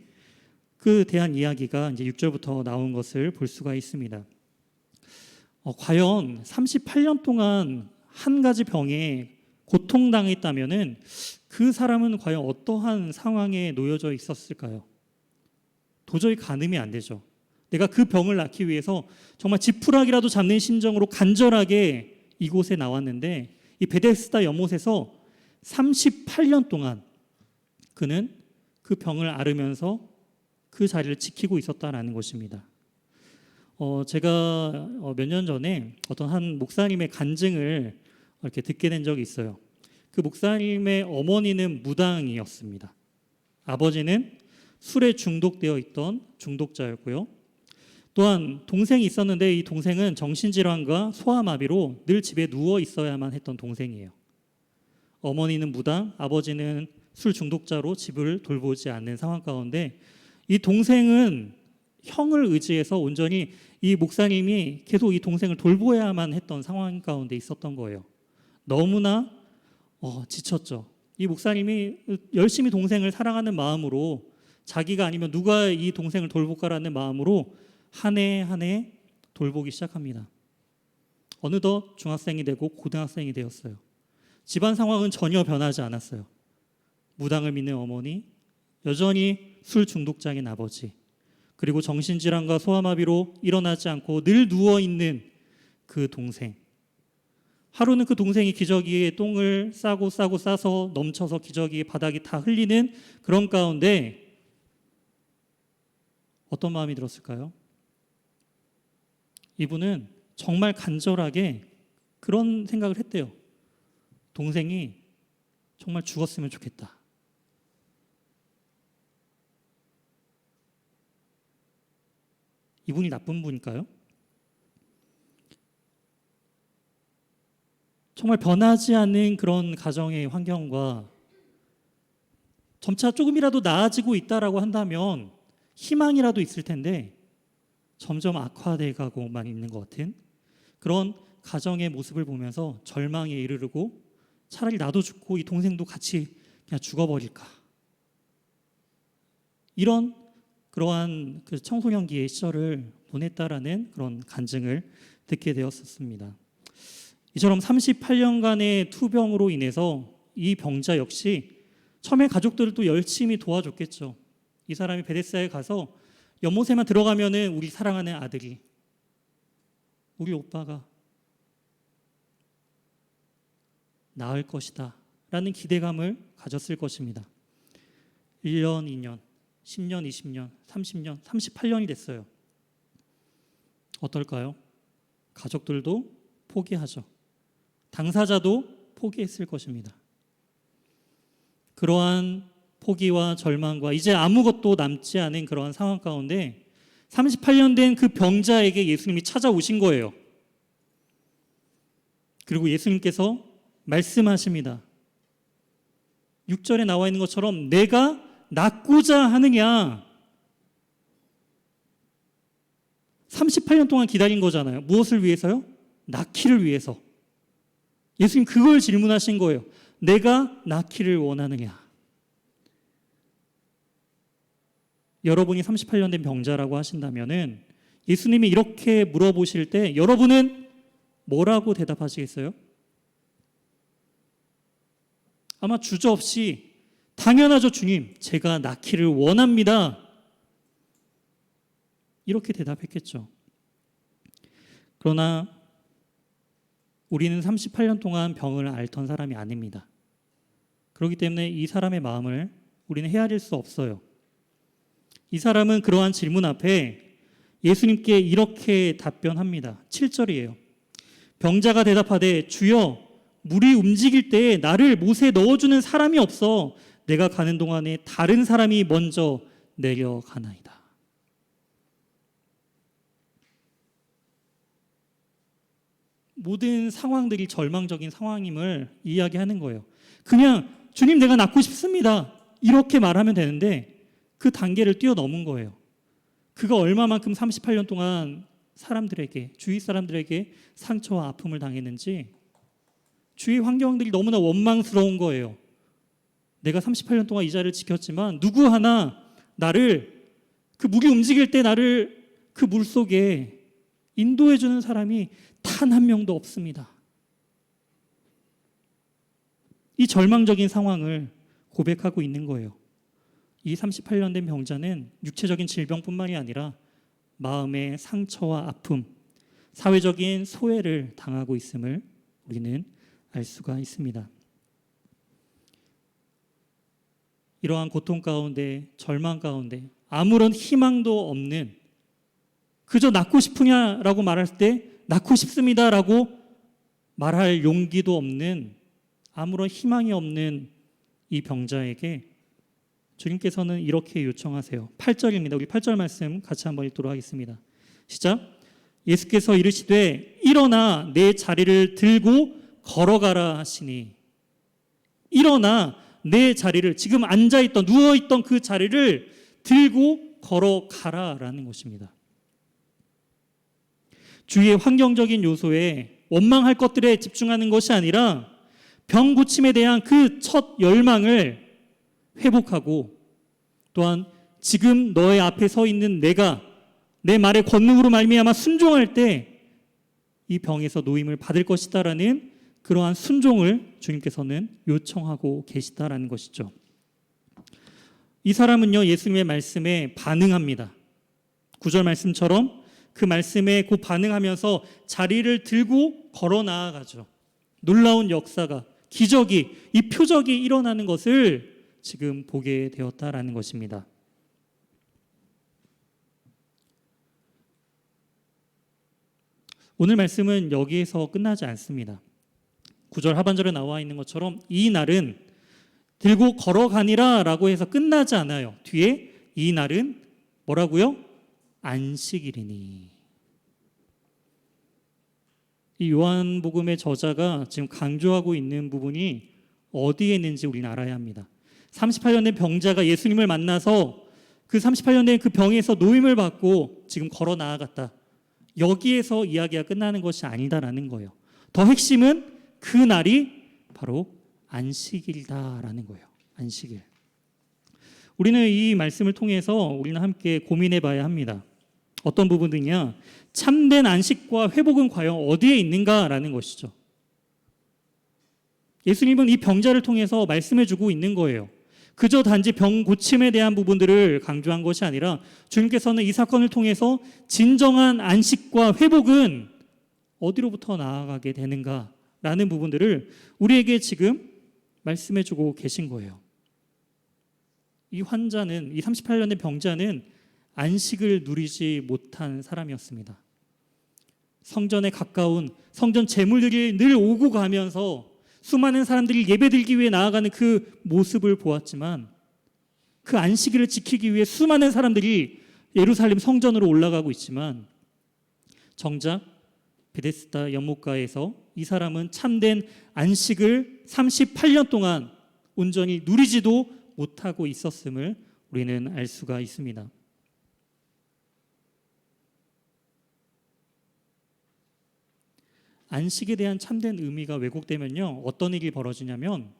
그 대한 이야기가 이제 6절부터 나온 것을 볼 수가 있습니다. 과연 38년 동안 한 가지 병에 고통당했다면은 그 사람은 과연 어떠한 상황에 놓여져 있었을까요? 도저히 가늠이 안 되죠. 내가 그 병을 낫기 위해서 정말 지푸라기라도 잡는 심정으로 간절하게 이곳에 나왔는데 이 베데스다 연못에서 38년 동안 그는 그 병을 앓으면서 그 자리를 지키고 있었다라는 것입니다. 제가 몇 년 전에 어떤 한 목사님의 간증을 이렇게 듣게 된 적이 있어요. 그 목사님의 어머니는 무당이었습니다. 아버지는 술에 중독되어 있던 중독자였고요. 또한 동생이 있었는데 이 동생은 정신질환과 소아마비로 늘 집에 누워 있어야만 했던 동생이에요. 어머니는 무당, 아버지는 술 중독자로 집을 돌보지 않는 상황 가운데 이 동생은 형을 의지해서 온전히 이 목사님이 계속 이 동생을 돌보야만 했던 상황 가운데 있었던 거예요. 너무나 지쳤죠. 이 목사님이 열심히 동생을 사랑하는 마음으로 자기가 아니면 누가 이 동생을 돌볼까라는 마음으로 한 해 한 해 돌보기 시작합니다. 어느덧 중학생이 되고 고등학생이 되었어요. 집안 상황은 전혀 변하지 않았어요. 무당을 믿는 어머니, 여전히 술 중독자인 아버지, 그리고 정신질환과 소아마비로 일어나지 않고 늘 누워있는 그 동생. 하루는 그 동생이 기저귀에 똥을 싸서 넘쳐서 기저귀 바닥이 다 흘리는 그런 가운데 어떤 마음이 들었을까요? 이분은 정말 간절하게 그런 생각을 했대요. 동생이 정말 죽었으면 좋겠다. 이분이 나쁜 분일까요? 정말 변하지 않는 그런 가정의 환경과 점차 조금이라도 나아지고 있다라고 한다면 희망이라도 있을 텐데 점점 악화돼 가고만 있는 것 같은 그런 가정의 모습을 보면서 절망에 이르르고 차라리 나도 죽고 이 동생도 같이 그냥 죽어버릴까, 이런 그러한 그 청소년기의 시절을 보냈다라는 그런 간증을 듣게 되었습니다. 이처럼 38년간의 투병으로 인해서 이 병자 역시 처음에 가족들을 또 열심히 도와줬겠죠. 이 사람이 베데스다에 가서 연못에만 들어가면은 우리 사랑하는 아들이, 우리 오빠가 나을 것이다 라는 기대감을 가졌을 것입니다. 1년, 2년, 10년, 20년, 30년, 38년이 됐어요. 어떨까요? 가족들도 포기하죠. 당사자도 포기했을 것입니다. 그러한 포기와 절망과 이제 아무것도 남지 않은 그러한 상황 가운데 38년 된 그 병자에게 예수님이 찾아오신 거예요. 그리고 예수님께서 말씀하십니다. 6절에 나와 있는 것처럼 내가 낫고자 하느냐. 38년 동안 기다린 거잖아요. 무엇을 위해서요? 낫기를 위해서. 예수님 그걸 질문하신 거예요. 내가 낫기를 원하느냐. 여러분이 38년 된 병자라고 하신다면은 예수님이 이렇게 물어보실 때 여러분은 뭐라고 대답하시겠어요? 아마 주저없이 당연하죠, 주님. 제가 낫기를 원합니다. 이렇게 대답했겠죠. 그러나 우리는 38년 동안 병을 앓던 사람이 아닙니다. 그렇기 때문에 이 사람의 마음을 우리는 헤아릴 수 없어요. 이 사람은 그러한 질문 앞에 예수님께 이렇게 답변합니다. 7절이에요. 병자가 대답하되 주여 물이 움직일 때에 나를 못에 넣어주는 사람이 없어 내가 가는 동안에 다른 사람이 먼저 내려가나이다. 모든 상황들이 절망적인 상황임을 이야기하는 거예요. 그냥 주님 내가 낫고 싶습니다. 이렇게 말하면 되는데 그 단계를 뛰어넘은 거예요. 그가 얼마만큼 38년 동안 사람들에게, 주위 사람들에게 상처와 아픔을 당했는지 주위 환경들이 너무나 원망스러운 거예요. 내가 38년 동안 이 자리를 지켰지만 누구 하나 나를 그 물이 움직일 때 나를 그 물속에 인도해 주는 사람이 단 한 명도 없습니다. 이 절망적인 상황을 고백하고 있는 거예요. 이 38년 된 병자는 육체적인 질병뿐만이 아니라 마음의 상처와 아픔, 사회적인 소외를 당하고 있음을 우리는 알 수가 있습니다. 이러한 고통 가운데, 절망 가운데 아무런 희망도 없는, 그저 낫고 싶으냐라고 말할 때 낫고 싶습니다라고 말할 용기도 없는, 아무런 희망이 없는 이 병자에게 주님께서는 이렇게 요청하세요. 8절입니다. 우리 8절 말씀 같이 한번 읽도록 하겠습니다. 시작. 예수께서 이르시되 일어나 내 자리를 들고 걸어가라 하시니, 일어나 내 자리를, 지금 앉아있던 누워있던 그 자리를 들고 걸어가라라는 것입니다. 주위의 환경적인 요소에 원망할 것들에 집중하는 것이 아니라 병 고침에 대한 그 첫 열망을 회복하고, 또한 지금 너의 앞에 서 있는 내가 내 말의 권능으로 말미암아 순종할 때 이 병에서 노임을 받을 것이다라는 그러한 순종을 주님께서는 요청하고 계시다라는 것이죠. 이 사람은요, 예수님의 말씀에 반응합니다. 9절 말씀처럼 그 말씀에 곧 반응하면서 자리를 들고 걸어 나아가죠. 놀라운 역사가, 기적이, 이 표적이 일어나는 것을 지금 보게 되었다라는 것입니다. 오늘 말씀은 여기에서 끝나지 않습니다. 9절 하반절에 나와 있는 것처럼 이 날은 들고 걸어가니라 라고 해서 끝나지 않아요. 뒤에 이 날은 뭐라고요? 안식일이니. 이 요한복음의 저자가 지금 강조하고 있는 부분이 어디에 있는지 우리는 알아야 합니다. 38년 된 병자가 예수님을 만나서 그 38년 된 그 병에서 노임을 받고 지금 걸어 나아갔다. 여기에서 이야기가 끝나는 것이 아니다라는 거예요. 더 핵심은 그 날이 바로 안식일이다라는 거예요. 안식일. 우리는 이 말씀을 통해서 우리는 함께 고민해 봐야 합니다. 어떤 부분이냐? 참된 안식과 회복은 과연 어디에 있는가라는 것이죠. 예수님은 이 병자를 통해서 말씀해 주고 있는 거예요. 그저 단지 병 고침에 대한 부분들을 강조한 것이 아니라 주님께서는 이 사건을 통해서 진정한 안식과 회복은 어디로부터 나아가게 되는가라는 부분들을 우리에게 지금 말씀해 주고 계신 거예요. 이 환자는, 이 38년 된 병자는 안식을 누리지 못한 사람이었습니다. 성전에 가까운 성전 제물들이 늘 오고 가면서 수많은 사람들이 예배드리기 위해 나아가는 그 모습을 보았지만, 그 안식일을 지키기 위해 수많은 사람들이 예루살렘 성전으로 올라가고 있지만, 정작 베데스다 연못가에서 이 사람은 참된 안식을 38년 동안 온전히 누리지도 못하고 있었음을 우리는 알 수가 있습니다. 안식에 대한 참된 의미가 왜곡되면요, 어떤 일이 벌어지냐면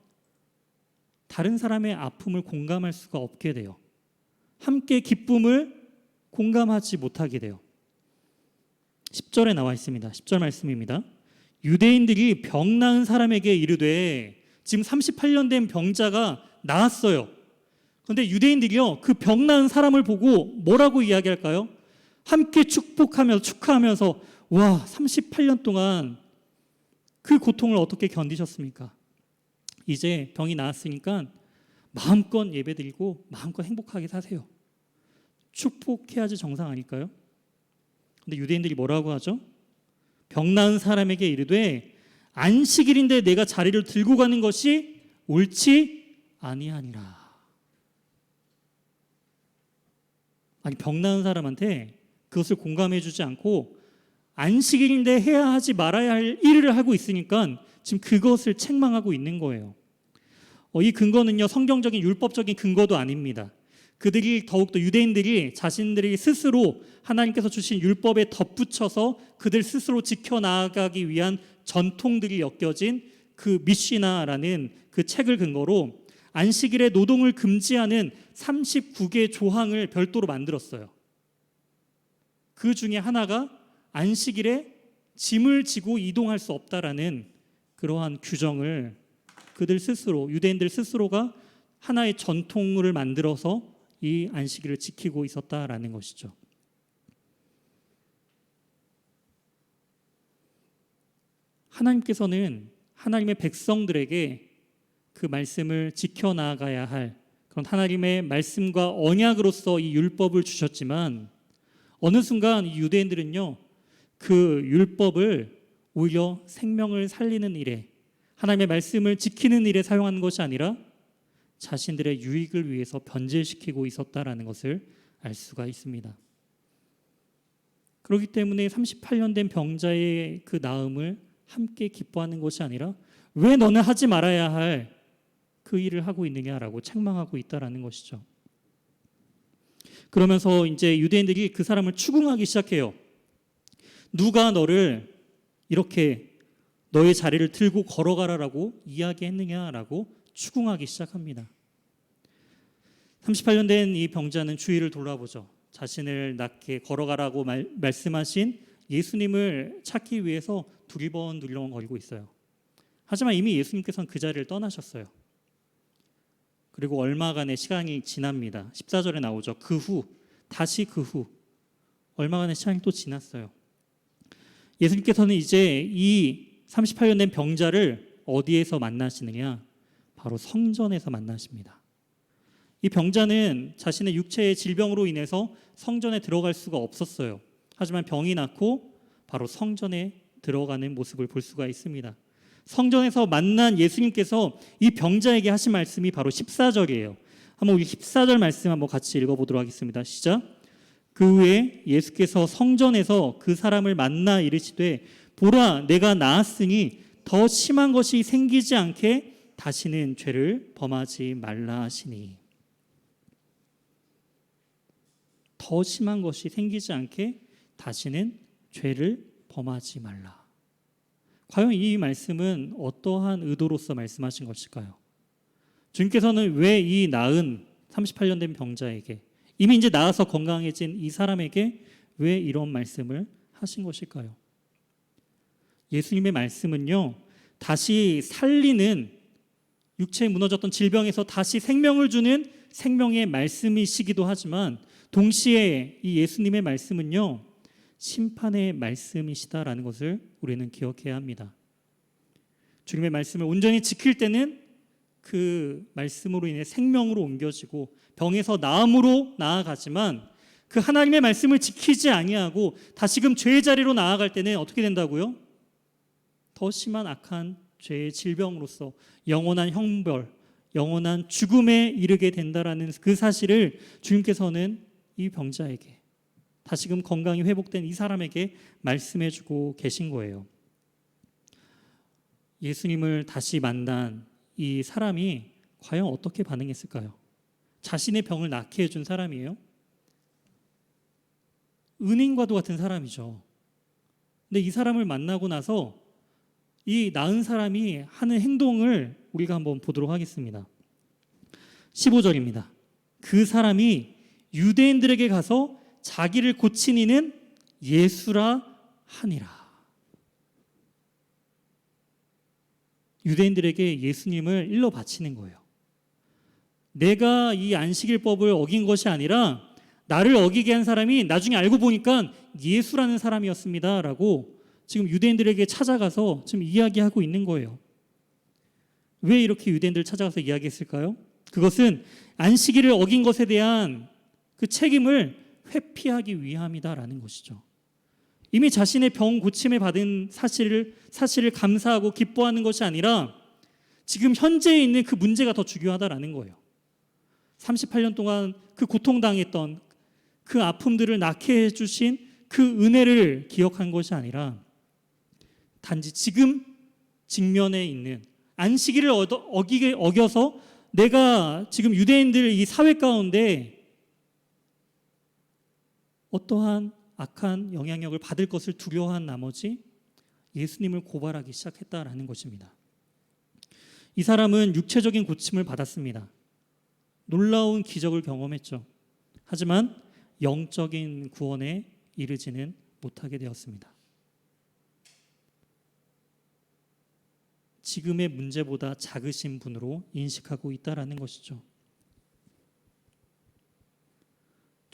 다른 사람의 아픔을 공감할 수가 없게 돼요. 함께 기쁨을 공감하지 못하게 돼요. 10절에 나와 있습니다. 10절 말씀입니다. 유대인들이 병 나은 사람에게 이르되, 지금 38년 된 병자가 나았어요. 그런데 유대인들이요, 그 병 나은 사람을 보고 뭐라고 이야기할까요? 함께 축하하면서 와, 38년 동안 그 고통을 어떻게 견디셨습니까? 이제 병이 나았으니까 마음껏 예배드리고 마음껏 행복하게 사세요. 축복해야지 정상 아닐까요? 근데 유대인들이 뭐라고 하죠? 병 나은 사람에게 이르되 안식일인데 내가 자리를 들고 가는 것이 옳지 아니하니라. 아니, 병 나은 사람한테 그것을 공감해 주지 않고 안식일인데 해야 하지 말아야 할 일을 하고 있으니까 지금 그것을 책망하고 있는 거예요. 이 근거는요, 성경적인 율법적인 근거도 아닙니다. 그들이, 더욱더 유대인들이 자신들이 스스로 하나님께서 주신 율법에 덧붙여서 그들 스스로 지켜나가기 위한 전통들이 엮여진 그 미시나라는 그 책을 근거로 안식일에 노동을 금지하는 39개 조항을 별도로 만들었어요. 그 중에 하나가 안식일에 짐을 지고 이동할 수 없다라는 그러한 규정을 그들 스스로, 유대인들 스스로가 하나의 전통을 만들어서 이 안식일을 지키고 있었다라는 것이죠. 하나님께서는 하나님의 백성들에게 그 말씀을 지켜나가야 할 그런 하나님의 말씀과 언약으로서 이 율법을 주셨지만 어느 순간 이 유대인들은요, 그 율법을 오히려 생명을 살리는 일에, 하나님의 말씀을 지키는 일에 사용하는 것이 아니라 자신들의 유익을 위해서 변질시키고 있었다라는 것을 알 수가 있습니다. 그렇기 때문에 38년 된 병자의 그 나음을 함께 기뻐하는 것이 아니라 왜 너는 하지 말아야 할 그 일을 하고 있느냐라고 책망하고 있다라는 것이죠. 그러면서 이제 유대인들이 그 사람을 추궁하기 시작해요. 누가 너를 이렇게 너의 자리를 들고 걸어가라라고 이야기했느냐라고 추궁하기 시작합니다. 38년 된 이 병자는 주위를 돌아보죠. 자신을 낫게 걸어가라고 말씀하신 예수님을 찾기 위해서 두리번두리번거리고 있어요. 하지만 이미 예수님께서는 그 자리를 떠나셨어요. 그리고 얼마간의 시간이 지납니다. 14절에 나오죠. 다시 그 후 얼마간의 시간이 또 지났어요. 예수님께서는 이제 이 38년 된 병자를 어디에서 만나시느냐? 바로 성전에서 만나십니다. 이 병자는 자신의 육체의 질병으로 인해서 성전에 들어갈 수가 없었어요. 하지만 병이 낫고 바로 성전에 들어가는 모습을 볼 수가 있습니다. 성전에서 만난 예수님께서 이 병자에게 하신 말씀이 바로 14절이에요. 한번 우리 14절 말씀 한번 같이 읽어보도록 하겠습니다. 시작. 그 후에 예수께서 성전에서 그 사람을 만나 이르시되 보라 내가 나았으니 더 심한 것이 생기지 않게 다시는 죄를 범하지 말라 하시니. 더 심한 것이 생기지 않게 다시는 죄를 범하지 말라. 과연 이 말씀은 어떠한 의도로서 말씀하신 것일까요? 주님께서는 왜 이 나은 38년 된 병자에게, 이미 이제 나아서 건강해진 이 사람에게 왜 이런 말씀을 하신 것일까요? 예수님의 말씀은요, 다시 살리는, 육체에 무너졌던 질병에서 다시 생명을 주는 생명의 말씀이시기도 하지만 동시에 이 예수님의 말씀은요, 심판의 말씀이시다라는 것을 우리는 기억해야 합니다. 주님의 말씀을 온전히 지킬 때는 그 말씀으로 인해 생명으로 옮겨지고 병에서 나음으로 나아가지만 그 하나님의 말씀을 지키지 아니하고 다시금 죄의 자리로 나아갈 때는 어떻게 된다고요? 더 심한 악한 죄의 질병으로서 영원한 형벌, 영원한 죽음에 이르게 된다라는 그 사실을 주님께서는 이 병자에게, 다시금 건강이 회복된 이 사람에게 말씀해주고 계신 거예요. 예수님을 다시 만난 이 사람이 과연 어떻게 반응했을까요? 자신의 병을 낫게 해준 사람이에요. 은인과도 같은 사람이죠. 근데 이 사람을 만나고 나서 이 나은 사람이 하는 행동을 우리가 한번 보도록 하겠습니다. 15절입니다. 그 사람이 유대인들에게 가서 자기를 고친 이는 예수라 하니라. 유대인들에게 예수님을 일러 바치는 거예요. 내가 이 안식일법을 어긴 것이 아니라 나를 어기게 한 사람이 나중에 알고 보니까 예수라는 사람이었습니다 라고 지금 유대인들에게 찾아가서 지금 이야기하고 있는 거예요. 왜 이렇게 유대인들을 찾아가서 이야기했을까요? 그것은 안식일을 어긴 것에 대한 그 책임을 회피하기 위함이다라는 것이죠. 이미 자신의 병 고침을 받은 사실을 감사하고 기뻐하는 것이 아니라 지금 현재에 있는 그 문제가 더 중요하다라는 거예요. 38년 동안 그 고통당했던 그 아픔들을 낫게 해주신 그 은혜를 기억한 것이 아니라 단지 지금 직면에 있는 안식일을 어겨서 내가 지금 유대인들 이 사회 가운데 어떠한 악한 영향력을 받을 것을 두려워한 나머지 예수님을 고발하기 시작했다라는 것입니다. 이 사람은 육체적인 고침을 받았습니다. 놀라운 기적을 경험했죠. 하지만 영적인 구원에 이르지는 못하게 되었습니다. 지금의 문제보다 작으신 분으로 인식하고 있다라는 것이죠.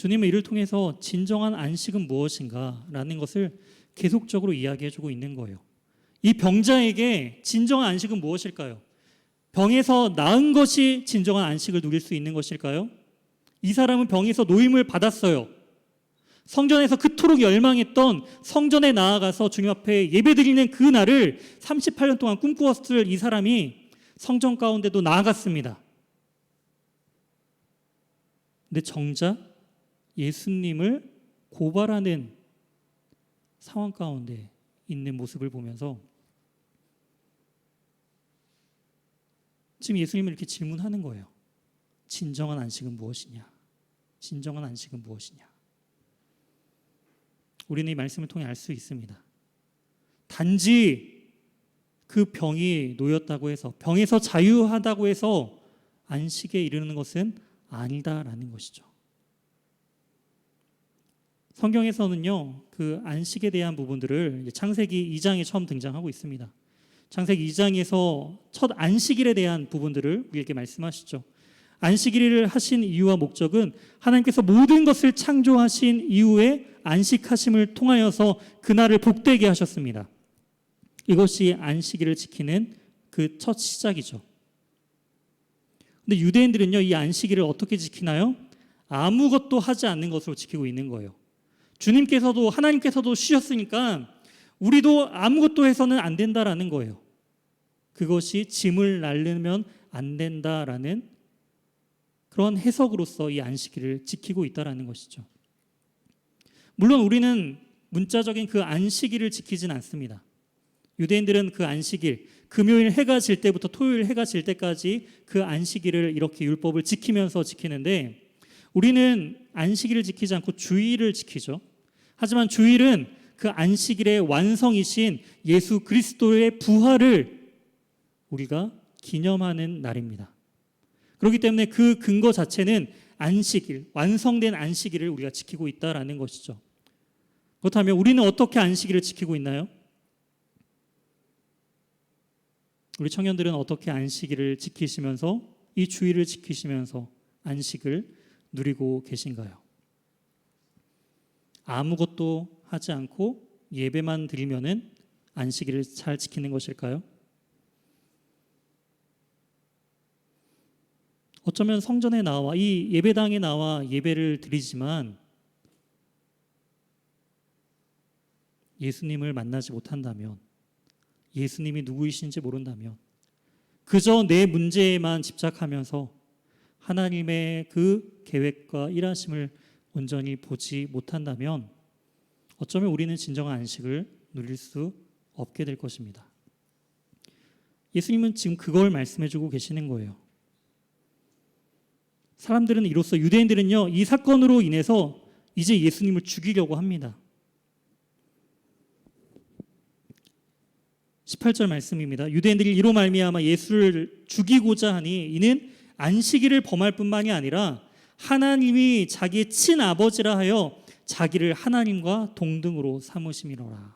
주님은 이를 통해서 진정한 안식은 무엇인가 라는 것을 계속적으로 이야기해주고 있는 거예요. 이 병자에게 진정한 안식은 무엇일까요? 병에서 나은 것이 진정한 안식을 누릴 수 있는 것일까요? 이 사람은 병에서 노임을 받았어요. 성전에서 그토록 열망했던 성전에 나아가서 주님 앞에 예배드리는 그 날을 38년 동안 꿈꾸었을 이 사람이 성전 가운데도 나아갔습니다. 근데 정작 예수님을 고발하는 상황 가운데 있는 모습을 보면서 지금 예수님을 이렇게 질문하는 거예요. 진정한 안식은 무엇이냐? 진정한 안식은 무엇이냐? 우리는 이 말씀을 통해 알 수 있습니다. 단지 그 병이 놓였다고 해서, 병에서 자유하다고 해서 안식에 이르는 것은 아니다라는 것이죠. 성경에서는요, 그 안식에 대한 부분들을 창세기 2장에 처음 등장하고 있습니다. 창세기 2장에서 첫 안식일에 대한 부분들을 우리에게 말씀하시죠. 안식일을 하신 이유와 목적은 하나님께서 모든 것을 창조하신 이후에 안식하심을 통하여서 그날을 복되게 하셨습니다. 이것이 안식일을 지키는 그 첫 시작이죠. 근데 유대인들은요, 이 안식일을 어떻게 지키나요? 아무것도 하지 않는 것으로 지키고 있는 거예요. 주님께서도, 하나님께서도 쉬셨으니까 우리도 아무것도 해서는 안 된다라는 거예요. 그것이 짐을 날르면 안 된다라는 그런 해석으로서 이 안식일을 지키고 있다라는 것이죠. 물론 우리는 문자적인 그 안식일을 지키진 않습니다. 유대인들은 그 안식일, 금요일 해가 질 때부터 토요일 해가 질 때까지 그 안식일을 이렇게 율법을 지키면서 지키는데, 우리는 안식일을 지키지 않고 주일을 지키죠. 하지만 주일은 그 안식일의 완성이신 예수 그리스도의 부활을 우리가 기념하는 날입니다. 그렇기 때문에 그 근거 자체는 안식일, 완성된 안식일을 우리가 지키고 있다라는 것이죠. 그렇다면 우리는 어떻게 안식일을 지키고 있나요? 우리 청년들은 어떻게 안식일을 지키시면서, 이 주일을 지키시면서 안식을 누리고 계신가요? 아무것도 하지 않고 예배만 드리면은 안식일을 잘 지키는 것일까요? 어쩌면 성전에 나와, 이 예배당에 나와 예배를 드리지만 예수님을 만나지 못한다면, 예수님이 누구이신지 모른다면, 그저 내 문제에만 집착하면서 하나님의 그 계획과 일하심을 온전히 보지 못한다면 어쩌면 우리는 진정한 안식을 누릴 수 없게 될 것입니다. 예수님은 지금 그걸 말씀해주고 계시는 거예요. 사람들은 이로써, 유대인들은요, 이 사건으로 인해서 이제 예수님을 죽이려고 합니다. 18절 말씀입니다. 유대인들이 이로 말미암아 예수를 죽이고자 하니 이는 안식일을 범할 뿐만이 아니라 하나님이 자기의 친아버지라 하여 자기를 하나님과 동등으로 삼으심이로라.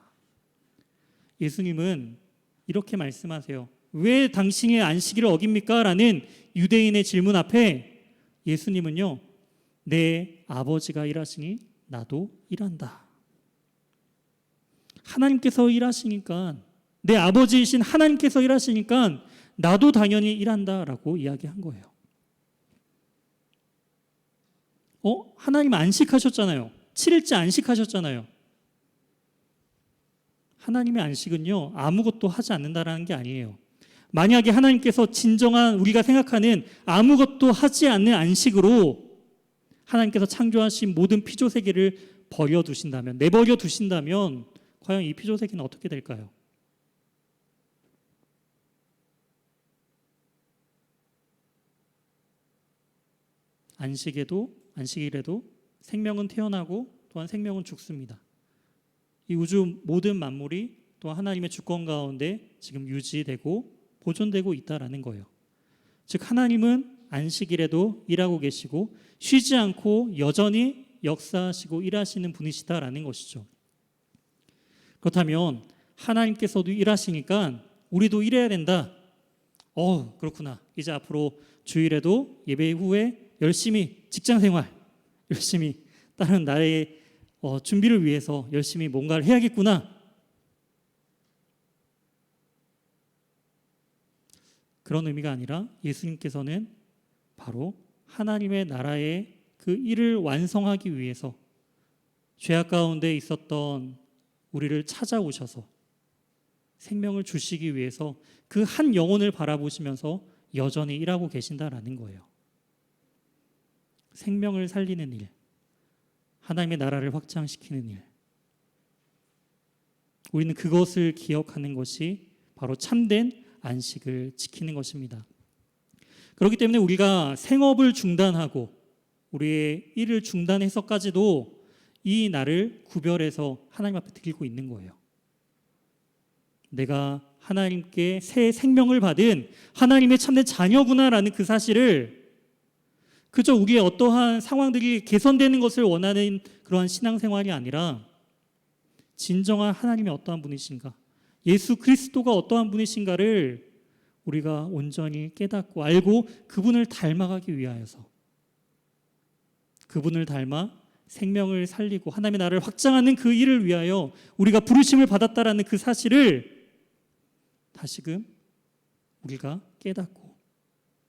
예수님은 이렇게 말씀하세요. 왜 당신의 안식일을 어깁니까? 라는 유대인의 질문 앞에 예수님은요, 내 아버지가 일하시니 나도 일한다. 하나님께서 일하시니까, 내 아버지이신 하나님께서 일하시니까 나도 당연히 일한다라고 이야기한 거예요. 하나님 안식하셨잖아요. 7일째 안식하셨잖아요. 하나님의 안식은요, 아무것도 하지 않는다라는 게 아니에요. 만약에 하나님께서 진정한 우리가 생각하는 아무것도 하지 않는 안식으로 하나님께서 창조하신 모든 피조세계를 버려두신다면, 내버려 두신다면 과연 이 피조세계는 어떻게 될까요? 안식일에도 생명은 태어나고 또한 생명은 죽습니다. 이 우주 모든 만물이 또 하나님의 주권 가운데 지금 유지되고 보존되고 있다라는 거예요. 즉 하나님은 안식일에도 일하고 계시고 쉬지 않고 여전히 역사하시고 일하시는 분이시다라는 것이죠. 그렇다면 하나님께서도 일하시니까 우리도 일해야 된다. 그렇구나. 이제 앞으로 주일에도 예배 후에 열심히 직장생활 열심히 다른 나의 준비를 위해서 열심히 뭔가를 해야겠구나. 그런 의미가 아니라 예수님께서는 바로 하나님의 나라의 그 일을 완성하기 위해서 죄악 가운데 있었던 우리를 찾아오셔서 생명을 주시기 위해서 그 한 영혼을 바라보시면서 여전히 일하고 계신다라는 거예요. 생명을 살리는 일, 하나님의 나라를 확장시키는 일. 우리는 그것을 기억하는 것이 바로 참된 안식을 지키는 것입니다. 그렇기 때문에 우리가 생업을 중단하고 우리의 일을 중단해서까지도 이 날을 구별해서 하나님 앞에 드리고 있는 거예요. 내가 하나님께 새 생명을 받은 하나님의 참된 자녀구나라는 그 사실을 그저 우리의 어떠한 상황들이 개선되는 것을 원하는 그러한 신앙생활이 아니라 진정한 하나님이 어떠한 분이신가, 예수 그리스도가 어떠한 분이신가를 우리가 온전히 깨닫고 알고 그분을 닮아가기 위하여서, 그분을 닮아 생명을 살리고 하나님의 나라를 확장하는 그 일을 위하여 우리가 부르심을 받았다라는 그 사실을 다시금 우리가 깨닫고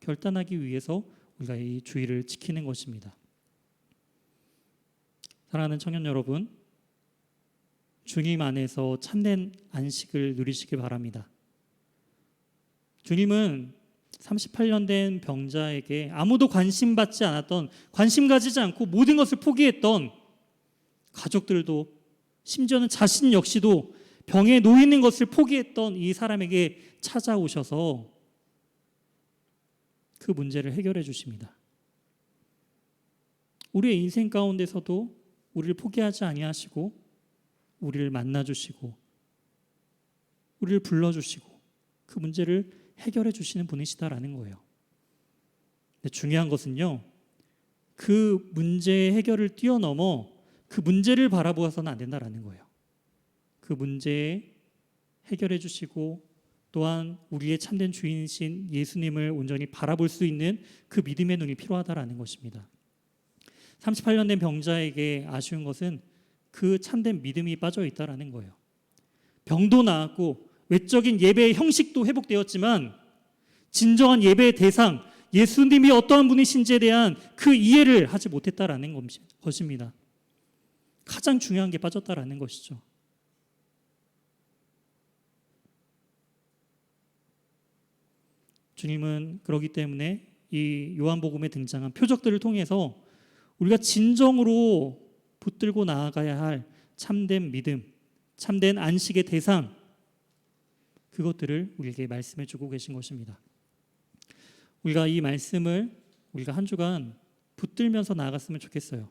결단하기 위해서 우리가 이 주일을 지키는 것입니다. 사랑하는 청년 여러분, 주님 안에서 참된 안식을 누리시기 바랍니다. 주님은 38년 된 병자에게 아무도 관심 가지지 않고 모든 것을 포기했던 가족들도, 심지어는 자신 역시도 병에 놓이는 것을 포기했던 이 사람에게 찾아오셔서 그 문제를 해결해 주십니다. 우리의 인생 가운데서도 우리를 포기하지 아니하시고 우리를 만나주시고 우리를 불러주시고 그 문제를 해결해 주시는 분이시다라는 거예요. 근데 중요한 것은요, 그 문제의 해결을 뛰어넘어 그 문제를 바라보아서는 안 된다라는 거예요. 그 문제에 해결해 주시고 또한 우리의 참된 주인이신 예수님을 온전히 바라볼 수 있는 그 믿음의 눈이 필요하다라는 것입니다. 38년 된 병자에게 아쉬운 것은 그 참된 믿음이 빠져 있다라는 거예요. 병도 나았고 외적인 예배의 형식도 회복되었지만 진정한 예배의 대상, 예수님이 어떠한 분이신지에 대한 그 이해를 하지 못했다라는 것입니다. 가장 중요한 게 빠졌다라는 것이죠. 주님은 그러기 때문에 이 요한복음에 등장한 표적들을 통해서 우리가 진정으로 붙들고 나아가야 할 참된 믿음, 참된 안식의 대상, 그것들을 우리에게 말씀해 주고 계신 것입니다. 우리가 이 말씀을 우리가 한 주간 붙들면서 나아갔으면 좋겠어요.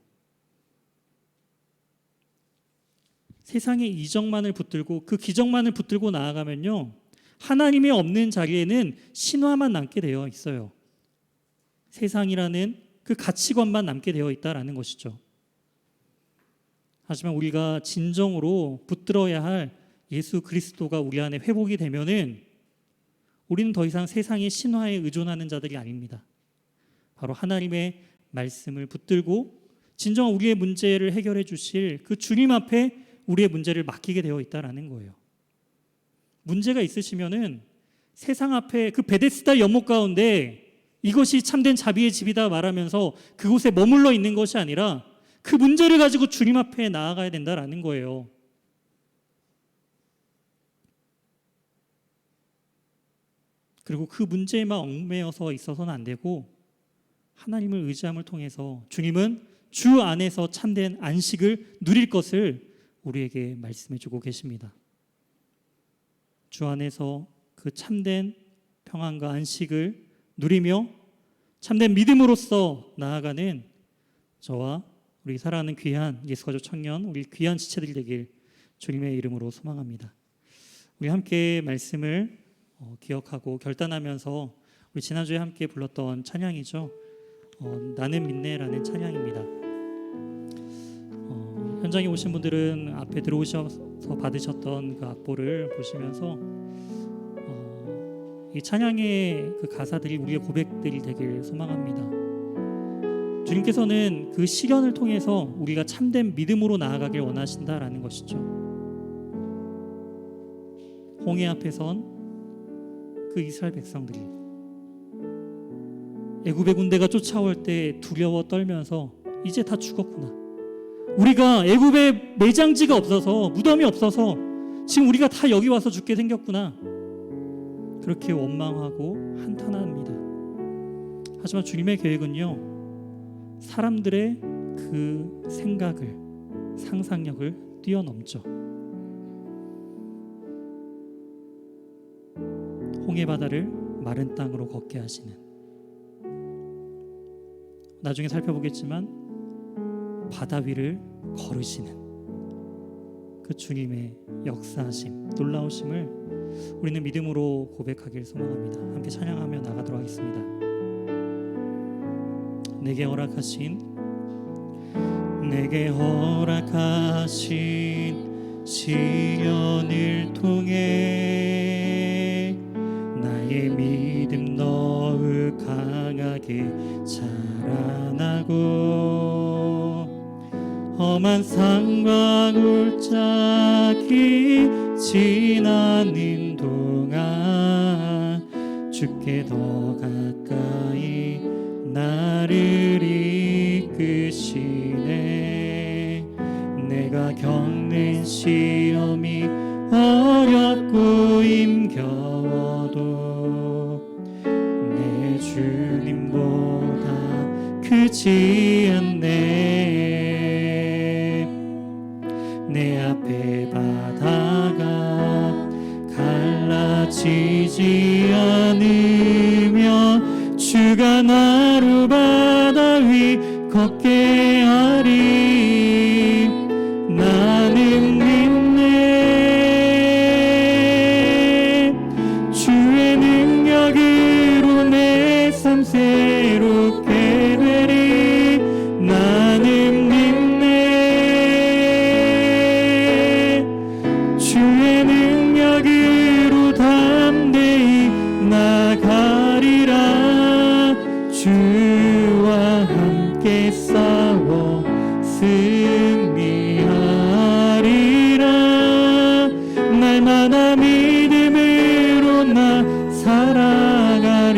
세상의 이적만을 붙들고 그 기적만을 붙들고 나아가면요, 하나님이 없는 자리에는 신화만 남게 되어 있어요. 세상이라는 그 가치관만 남게 되어 있다라는 것이죠. 하지만 우리가 진정으로 붙들어야 할 예수 그리스도가 우리 안에 회복이 되면은 우리는 더 이상 세상의 신화에 의존하는 자들이 아닙니다. 바로 하나님의 말씀을 붙들고 진정 우리의 문제를 해결해 주실 그 주님 앞에 우리의 문제를 맡기게 되어 있다라는 거예요. 문제가 있으시면은 세상 앞에 그 베데스다 연못 가운데 이것이 참된 자비의 집이다 말하면서 그곳에 머물러 있는 것이 아니라 그 문제를 가지고 주님 앞에 나아가야 된다라는 거예요. 그리고 그 문제에만 얽매여서 있어서는 안 되고 하나님을 의지함을 통해서 주님은 주 안에서 참된 안식을 누릴 것을 우리에게 말씀해 주고 계십니다. 주 안에서 그 참된 평안과 안식을 누리며 참된 믿음으로써 나아가는 저와 우리 사랑하는 귀한 예수가족 청년, 우리 귀한 지체들이 되길 주님의 이름으로 소망합니다. 우리 함께 말씀을 기억하고 결단하면서 우리 지난주에 함께 불렀던 찬양이죠. 나는 믿네라는 찬양입니다. 현장에 오신 분들은 앞에 들어오셔서 받으셨던 그 악보를 보시면서 이 찬양의 그 가사들이 우리의 고백들이 되길 소망합니다. 주님께서는 그 시련을 통해서 우리가 참된 믿음으로 나아가길 원하신다라는 것이죠. 홍해 앞에 선 그 이스라엘 백성들이 애굽의 군대가 쫓아올 때 두려워 떨면서 이제 다 죽었구나. 우리가 애굽에 매장지가 없어서, 무덤이 없어서 지금 우리가 다 여기 와서 죽게 생겼구나. 그렇게 원망하고 한탄합니다. 하지만 주님의 계획은요, 사람들의 그 생각을, 상상력을 뛰어넘죠. 홍해 바다를 마른 땅으로 걷게 하시는, 나중에 살펴보겠지만 바다 위를 걸으시는 그 주님의 역사하심, 놀라우심을 우리는 믿음으로 고백하길 소망합니다. 함께 찬양하며 나가도록 하겠습니다. 내게 허락하신 시련을 통해 나의 믿음 더욱 강하게 자라나고 험한 산과 골짜기 지나는 동안 주께 더 가까이 나를 이끄시네. 내가 겪는 시험이 어렵고 힘겨워도 내 주님보다 크지 않네. 내 앞에 바다가 갈라지지 않으며 주가 나로 바다 위 걷게 하리. 나는 믿네. 주의 능력으로 내 삶 새롭게 되리. 나는 믿네. 주의 능력으로 담대히 나가리라. 주와 함께 싸워 승리하리라. 날마다 믿음으로 나 살아가리.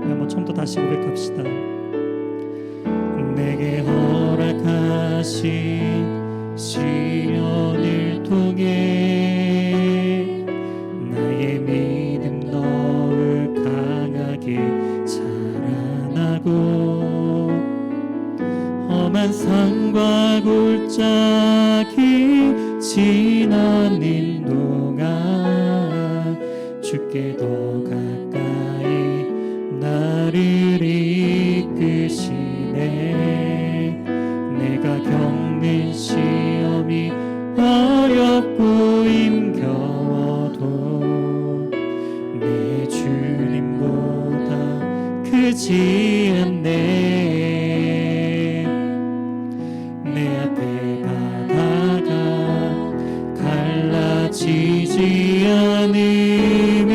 한번 처음부터 다시 고백합시다. 내게 허락하신 시련을 통해 나의 믿음 더욱 강하게 자라나고 험한 산과 골짜기 지나는 동안 주께 더 가까이 나를 이끄시네. 내가 겪는 시험이 어렵고 힘겨워도 내 주님보다 크지 않네. 내 앞에 바다가 갈라지지 않으며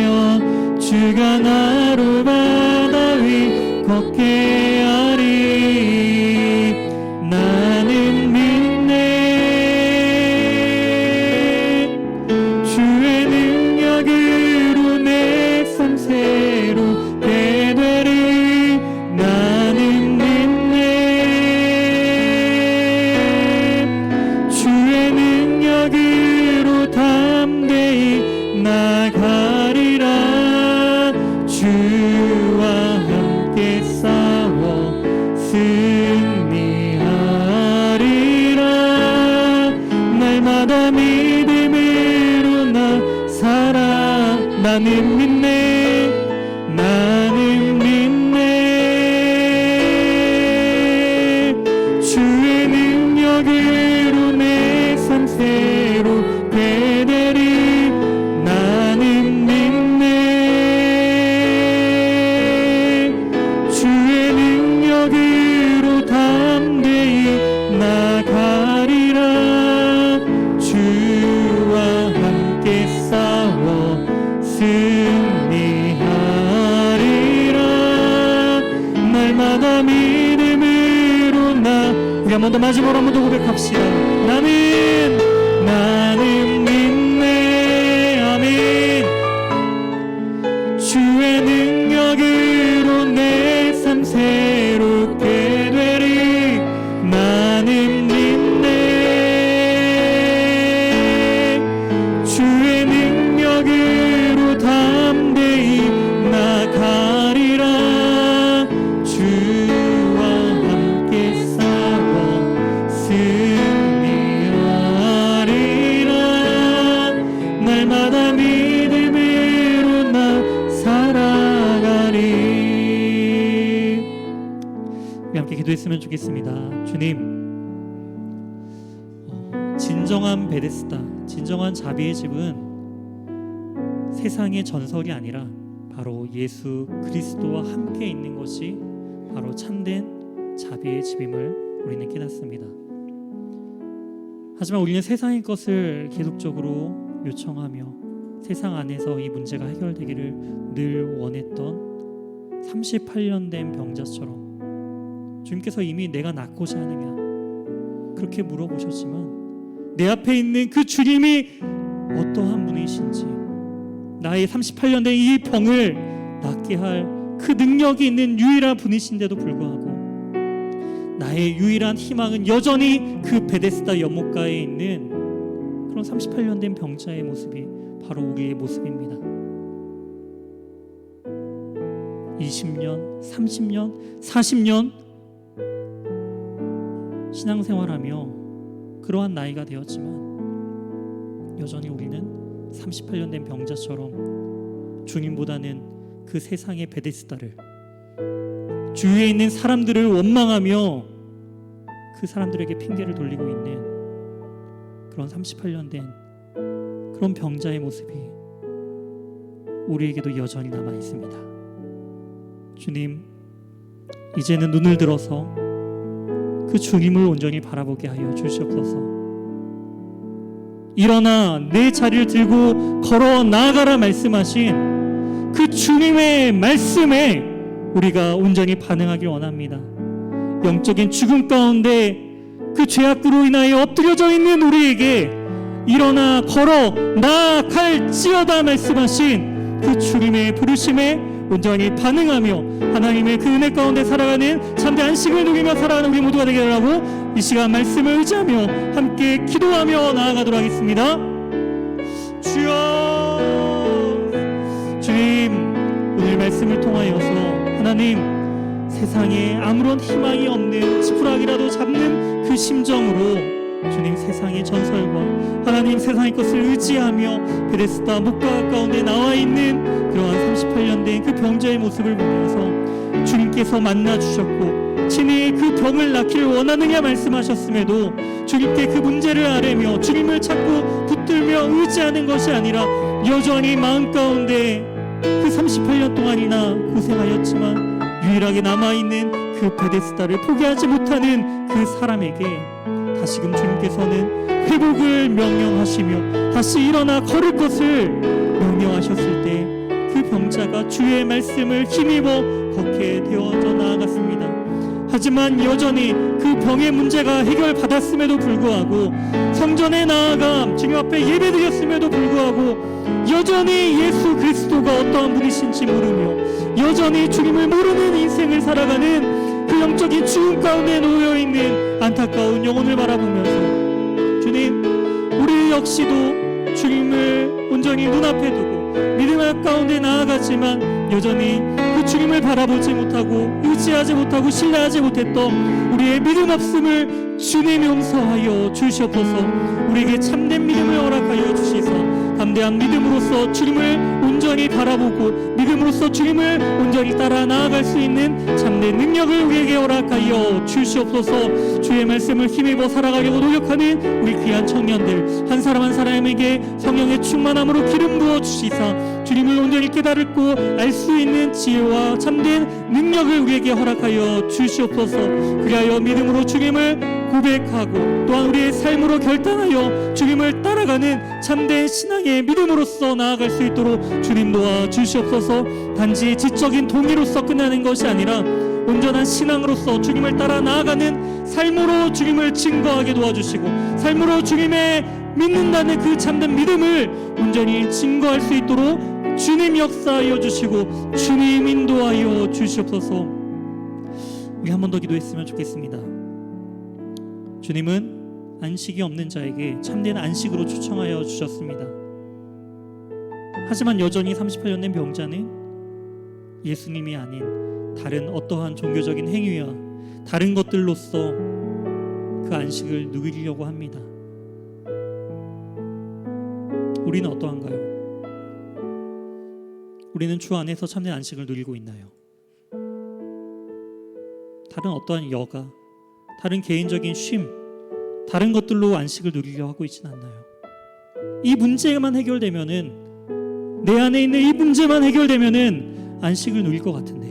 주가 나로 바다 위 걷게 하리. 나는 믿네. 주의 능력으로 내 삶 새롭게 되리. 나는 믿네. 주의 능력으로 담대히 나가리라. 주와 함께 싸워 승리하리라. 날마다 믿음으로 나 살아. 나는 믿네. 나는 믿네. 주의 능력으로 내 삶 새롭게 되리. 나는 믿네. 주의 능력으로 담대히 나가리라. 주와 함께 싸워 승리하리라. 번 더 마지막으로 한 번 더 고백합시다. 나는 믿네. 아멘. 주의 능력으로 내 삶 새롭게 되리. 나는 믿네. 주의 능력으로 담대히 나가리라. 주와 함께 싸워 승리하리라. 날마다 믿음으로 나 살아가리. 우리 함께 기도했으면 좋겠습니다. 주님, 진정한 베데스다, 진정한 자비의 집은 세상의 전설이 아니라 바로 예수 그리스도와 함께 있는 것이 바로 참된 자비의 집임을 우리는 깨닫습니다. 하지만 우리는 세상의 것을 계속적으로 요청하며 세상 안에서 이 문제가 해결되기를 늘 원했던 38년 된 병자처럼 주님께서 이미 내가 낫고자 하느냐 그렇게 물어보셨지만 내 앞에 있는 그 주님이 어떠한 분이신지, 나의 38년 된 이 병을 낫게 할 그 능력이 있는 유일한 분이신데도 불구하고 나의 유일한 희망은 여전히 그 베데스다 연못가에 있는 그런 38년 된 병자의 모습이 바로 우리의 모습입니다. 20년, 30년, 40년 신앙생활하며 그러한 나이가 되었지만 여전히 우리는 38년 된 병자처럼 주님보다는 그 세상의 베데스다를, 주위에 있는 사람들을 원망하며 그 사람들에게 핑계를 돌리고 있는 그런 38년 된 그런 병자의 모습이 우리에게도 여전히 남아 있습니다. 주님, 이제는 눈을 들어서 그 주님을 온전히 바라보게 하여 주시옵소서. 일어나 내 자리를 들고 걸어 나아가라 말씀하신 그 주님의 말씀에 우리가 온전히 반응하길 원합니다. 영적인 죽음 가운데 그 죄악으로 인하여 엎드려져 있는 우리에게 일어나 걸어 나아갈지어다 말씀하신 그 주님의 부르심에 온전히 반응하며 하나님의 그 은혜 가운데 살아가는 참된 안식을 누리며 살아가는 우리 모두가 되게 하라고 이 시간 말씀을 의지하며 함께 기도하며 나아가도록 하겠습니다. 주여, 주님, 오늘 말씀을 통하여서 하나님 세상에 아무런 희망이 없는 지푸라기라도 잡는 그 심정으로 주님 세상의 전설과 하나님 세상의 것을 의지하며 베데스다 목가 가운데 나와 있는 그러한 38년 된 그 병자의 모습을 보면서 주님께서 만나 주셨고 친히 그 병을 낫기를 원하느냐 말씀하셨음에도 주님께 그 문제를 아뢰며 주님을 찾고 붙들며 의지하는 것이 아니라 여전히 마음 가운데 그 38년 동안이나 고생하였지만 유일하게 남아있는 그 베데스다를 포기하지 못하는 그 사람에게 다시금 주님께서는 회복을 명령하시며 다시 일어나 걸을 것을 명령하셨을 때 그 병자가 주의 말씀을 힘입어 걷게 되어져 나아갔습니다. 하지만 여전히 그 병의 문제가 해결받았음에도 불구하고 성전에 나아가 주님 앞에 예배드렸음에도 불구하고 여전히 예수 그리스도가 어떠한 분이신지 모르며 여전히 주님을 모르는 인생을 살아가는 그 영적인 죽음 가운데 놓여있는 안타까운 영혼을 바라보면서 주님, 우리 역시도 주님을 온전히 눈앞에 두고 믿음 가운데 나아가지만 여전히 그 주님을 바라보지 못하고 의지하지 못하고 신뢰하지 못했던 우리의 믿음 없음을 주님이 용서하여 주시옵소서. 우리에게 참된 믿음을 허락하여 주시사 담대한 믿음으로써 주님을 온전히 바라보고 믿음으로써 주님을 온전히 따라 나아갈 수 있는 참된 능력을 우리에게 허락하여 주시옵소서. 주의 말씀을 힘입어 살아가려고 노력하는 우리 귀한 청년들 한 사람 한 사람에게 성령의 충만함으로 기름 부어 주시사 주님을 온전히 깨달고 알 수 있는 지혜와 참된 능력을 우리에게 허락하여 주시옵소서. 그리하여 믿음으로 주님을 고백하고 또한 우리의 삶으로 결단하여 주님을 따라가는 참된 신앙의 믿음으로서 나아갈 수 있도록 주님 도와주시옵소서. 단지 지적인 동의로서 끝나는 것이 아니라 온전한 신앙으로서 주님을 따라 나아가는 삶으로 주님을 증거하게 도와주시고 삶으로 주님의 믿는다는 그 참된 믿음을 온전히 증거할 수 있도록 주님 역사하여 주시고 주님 인도하여 주시옵소서. 우리 한 번 더 기도했으면 좋겠습니다. 주님은 안식이 없는 자에게 참된 안식으로 초청하여 주셨습니다. 하지만 여전히 38년 된 병자는 예수님이 아닌 다른 어떠한 종교적인 행위와 다른 것들로서 그 안식을 누리려고 합니다. 우리는 어떠한가요? 우리는 주 안에서 참된 안식을 누리고 있나요? 다른 어떠한 여가, 다른 개인적인 쉼, 다른 것들로 안식을 누리려 하고 있지는 않나요? 이 문제만 해결되면은, 내 안에 있는 이 문제만 해결되면은 안식을 누릴 것 같은데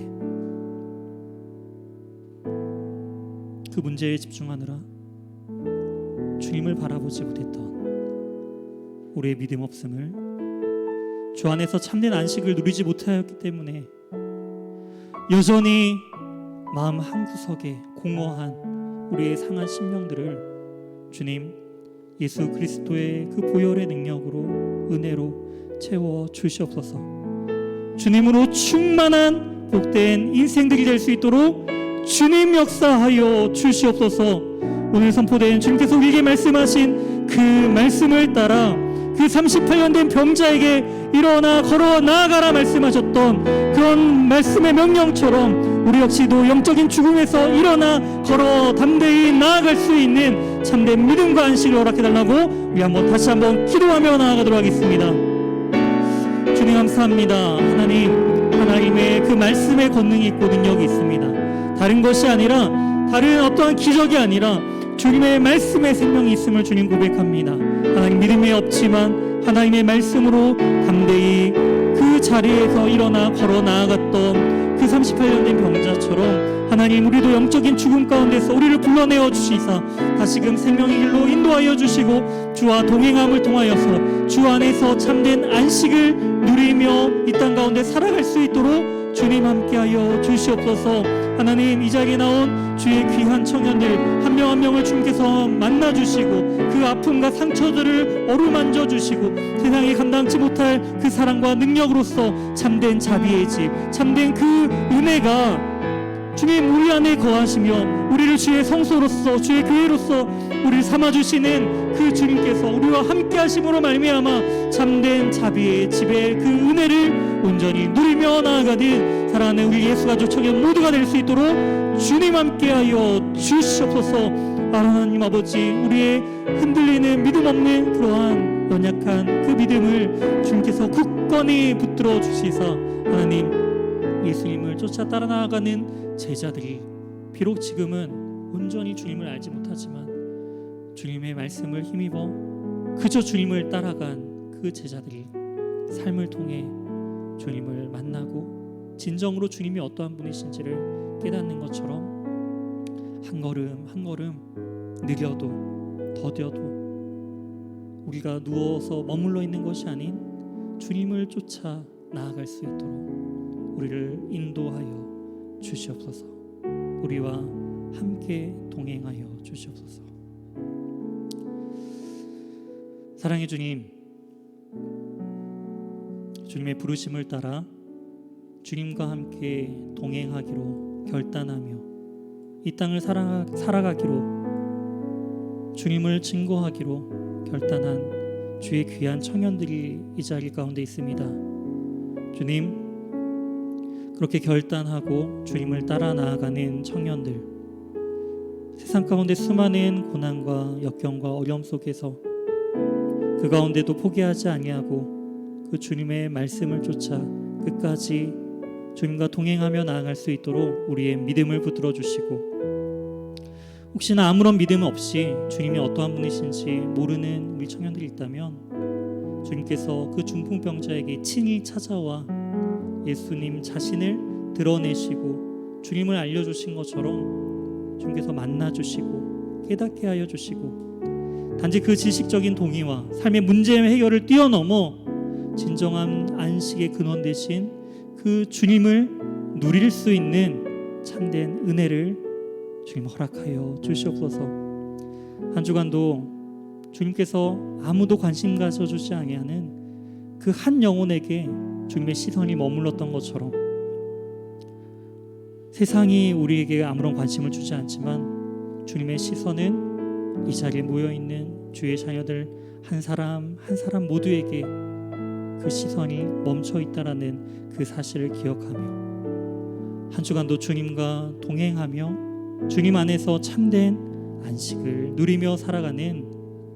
그 문제에 집중하느라 주님을 바라보지 못했던 우리의 믿음 없음을, 주 안에서 참된 안식을 누리지 못하였기 때문에 여전히 마음 한구석에 공허한 우리의 상한 심령들을 주님 예수 그리스도의 그 보혈의 능력으로 은혜로 채워 주시옵소서. 주님으로 충만한 복된 인생들이 될 수 있도록 주님 역사하여 주시옵소서. 오늘 선포된 주님께서 우리에게 말씀하신 그 말씀을 따라 그 38년 된 병자에게 일어나 걸어 나아가라 말씀하셨던 그런 말씀의 명령처럼 우리 역시도 영적인 죽음에서 일어나 걸어 담대히 나아갈 수 있는 참된 믿음과 안식을 허락해달라고 우리 다시 한번 기도하며 나아가도록 하겠습니다. 주님 감사합니다. 하나님의 그 말씀의 권능이 있고 능력이 있습니다. 다른 것이 아니라, 다른 어떠한 기적이 아니라 주님의 말씀의 생명이 있음을 주님 고백합니다. 하나님, 믿음이 없지만 하나님의 말씀으로 담대히 그 자리에서 일어나 걸어 나아갔던 그 38년 된 병자처럼 하나님, 우리도 영적인 죽음 가운데서 우리를 불러내어 주시사 다시금 생명의 길로 인도하여 주시고 주와 동행함을 통하여서 주 안에서 참된 안식을 누리며 이 땅 가운데 살아갈 수 있도록 주님 함께하여 주시옵소서. 하나님, 이 자리에 나온 주의 귀한 청년들 한 명 한 명을 주님께서 만나주시고 그 아픔과 상처들을 어루만져 주시고 세상에 감당치 못할 그 사랑과 능력으로서 참된 자비의 집, 참된 그 은혜가 주님 우리 안에 거하시며 우리를 주의 성소로서 주의 교회로서 우리를 삼아주시는 그 주님께서 우리와 함께 하심으로 말미암아 참된 자비의 집의 그 은혜를 온전히 누리며 나아가는 사랑하는 우리 예수가족 청년 모두가 될 수 있도록 주님 함께하여 주시옵소서. 하나님 아버지, 우리의 흔들리는 믿음 없는 그러한 연약한 그 믿음을 주님께서 굳건히 붙들어 주시사 하나님, 예수님을 쫓아 따라 나아가는 제자들이 비록 지금은 온전히 주님을 알지 못하지만 주님의 말씀을 힘입어 그저 주님을 따라간 그 제자들이 삶을 통해 주님을 만나고 진정으로 주님이 어떠한 분이신지를 깨닫는 것처럼 한 걸음 한 걸음 느려도 더뎌도 우리가 누워서 머물러 있는 것이 아닌 주님을 쫓아 나아갈 수 있도록 우리를 인도하여 주시옵소서. 우리와 함께 동행하여 주시옵소서. 사랑의 주님, 주님의 부르심을 따라 주님과 함께 동행하기로 결단하며 이 땅을 살아가기로 주님을 증거하기로 결단한 주의 귀한 청년들이 이 자리 가운데 있습니다. 주님, 그렇게 결단하고 주님을 따라 나아가는 청년들, 세상 가운데 수많은 고난과 역경과 어려움 속에서 그 가운데도 포기하지 아니하고 그 주님의 말씀을 쫓아 끝까지 주님과 동행하며 나아갈 수 있도록 우리의 믿음을 붙들어 주시고, 혹시나 아무런 믿음 없이 주님이 어떠한 분이신지 모르는 우리 청년들이 있다면 주님께서 그 중풍병자에게 친히 찾아와 예수님 자신을 드러내시고 주님을 알려주신 것처럼 주님께서 만나주시고 깨닫게 하여 주시고 단지 그 지식적인 동의와 삶의 문제 해결을 뛰어넘어 진정한 안식의 근원 되신 그 주님을 누릴 수 있는 참된 은혜를 주님 허락하여 주시옵소서. 한 주간도 주님께서 아무도 관심 가져주지 아니하는 그 한 영혼에게 주님의 시선이 머물렀던 것처럼 세상이 우리에게 아무런 관심을 주지 않지만 주님의 시선은 이 자리에 모여있는 주의 자녀들 한 사람 한 사람 모두에게 그 시선이 멈춰 있다라는 그 사실을 기억하며 한 주간도 주님과 동행하며 주님 안에서 참된 안식을 누리며 살아가는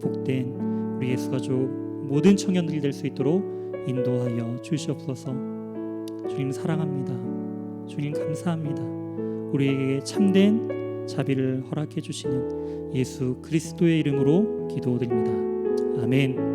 복된 우리 예수가족 모든 청년들이 될 수 있도록 인도하여 주시옵소서. 주님 사랑합니다. 주님 감사합니다. 우리에게 참된 자비를 허락해 주시는 예수 그리스도의 이름으로 기도드립니다. 아멘.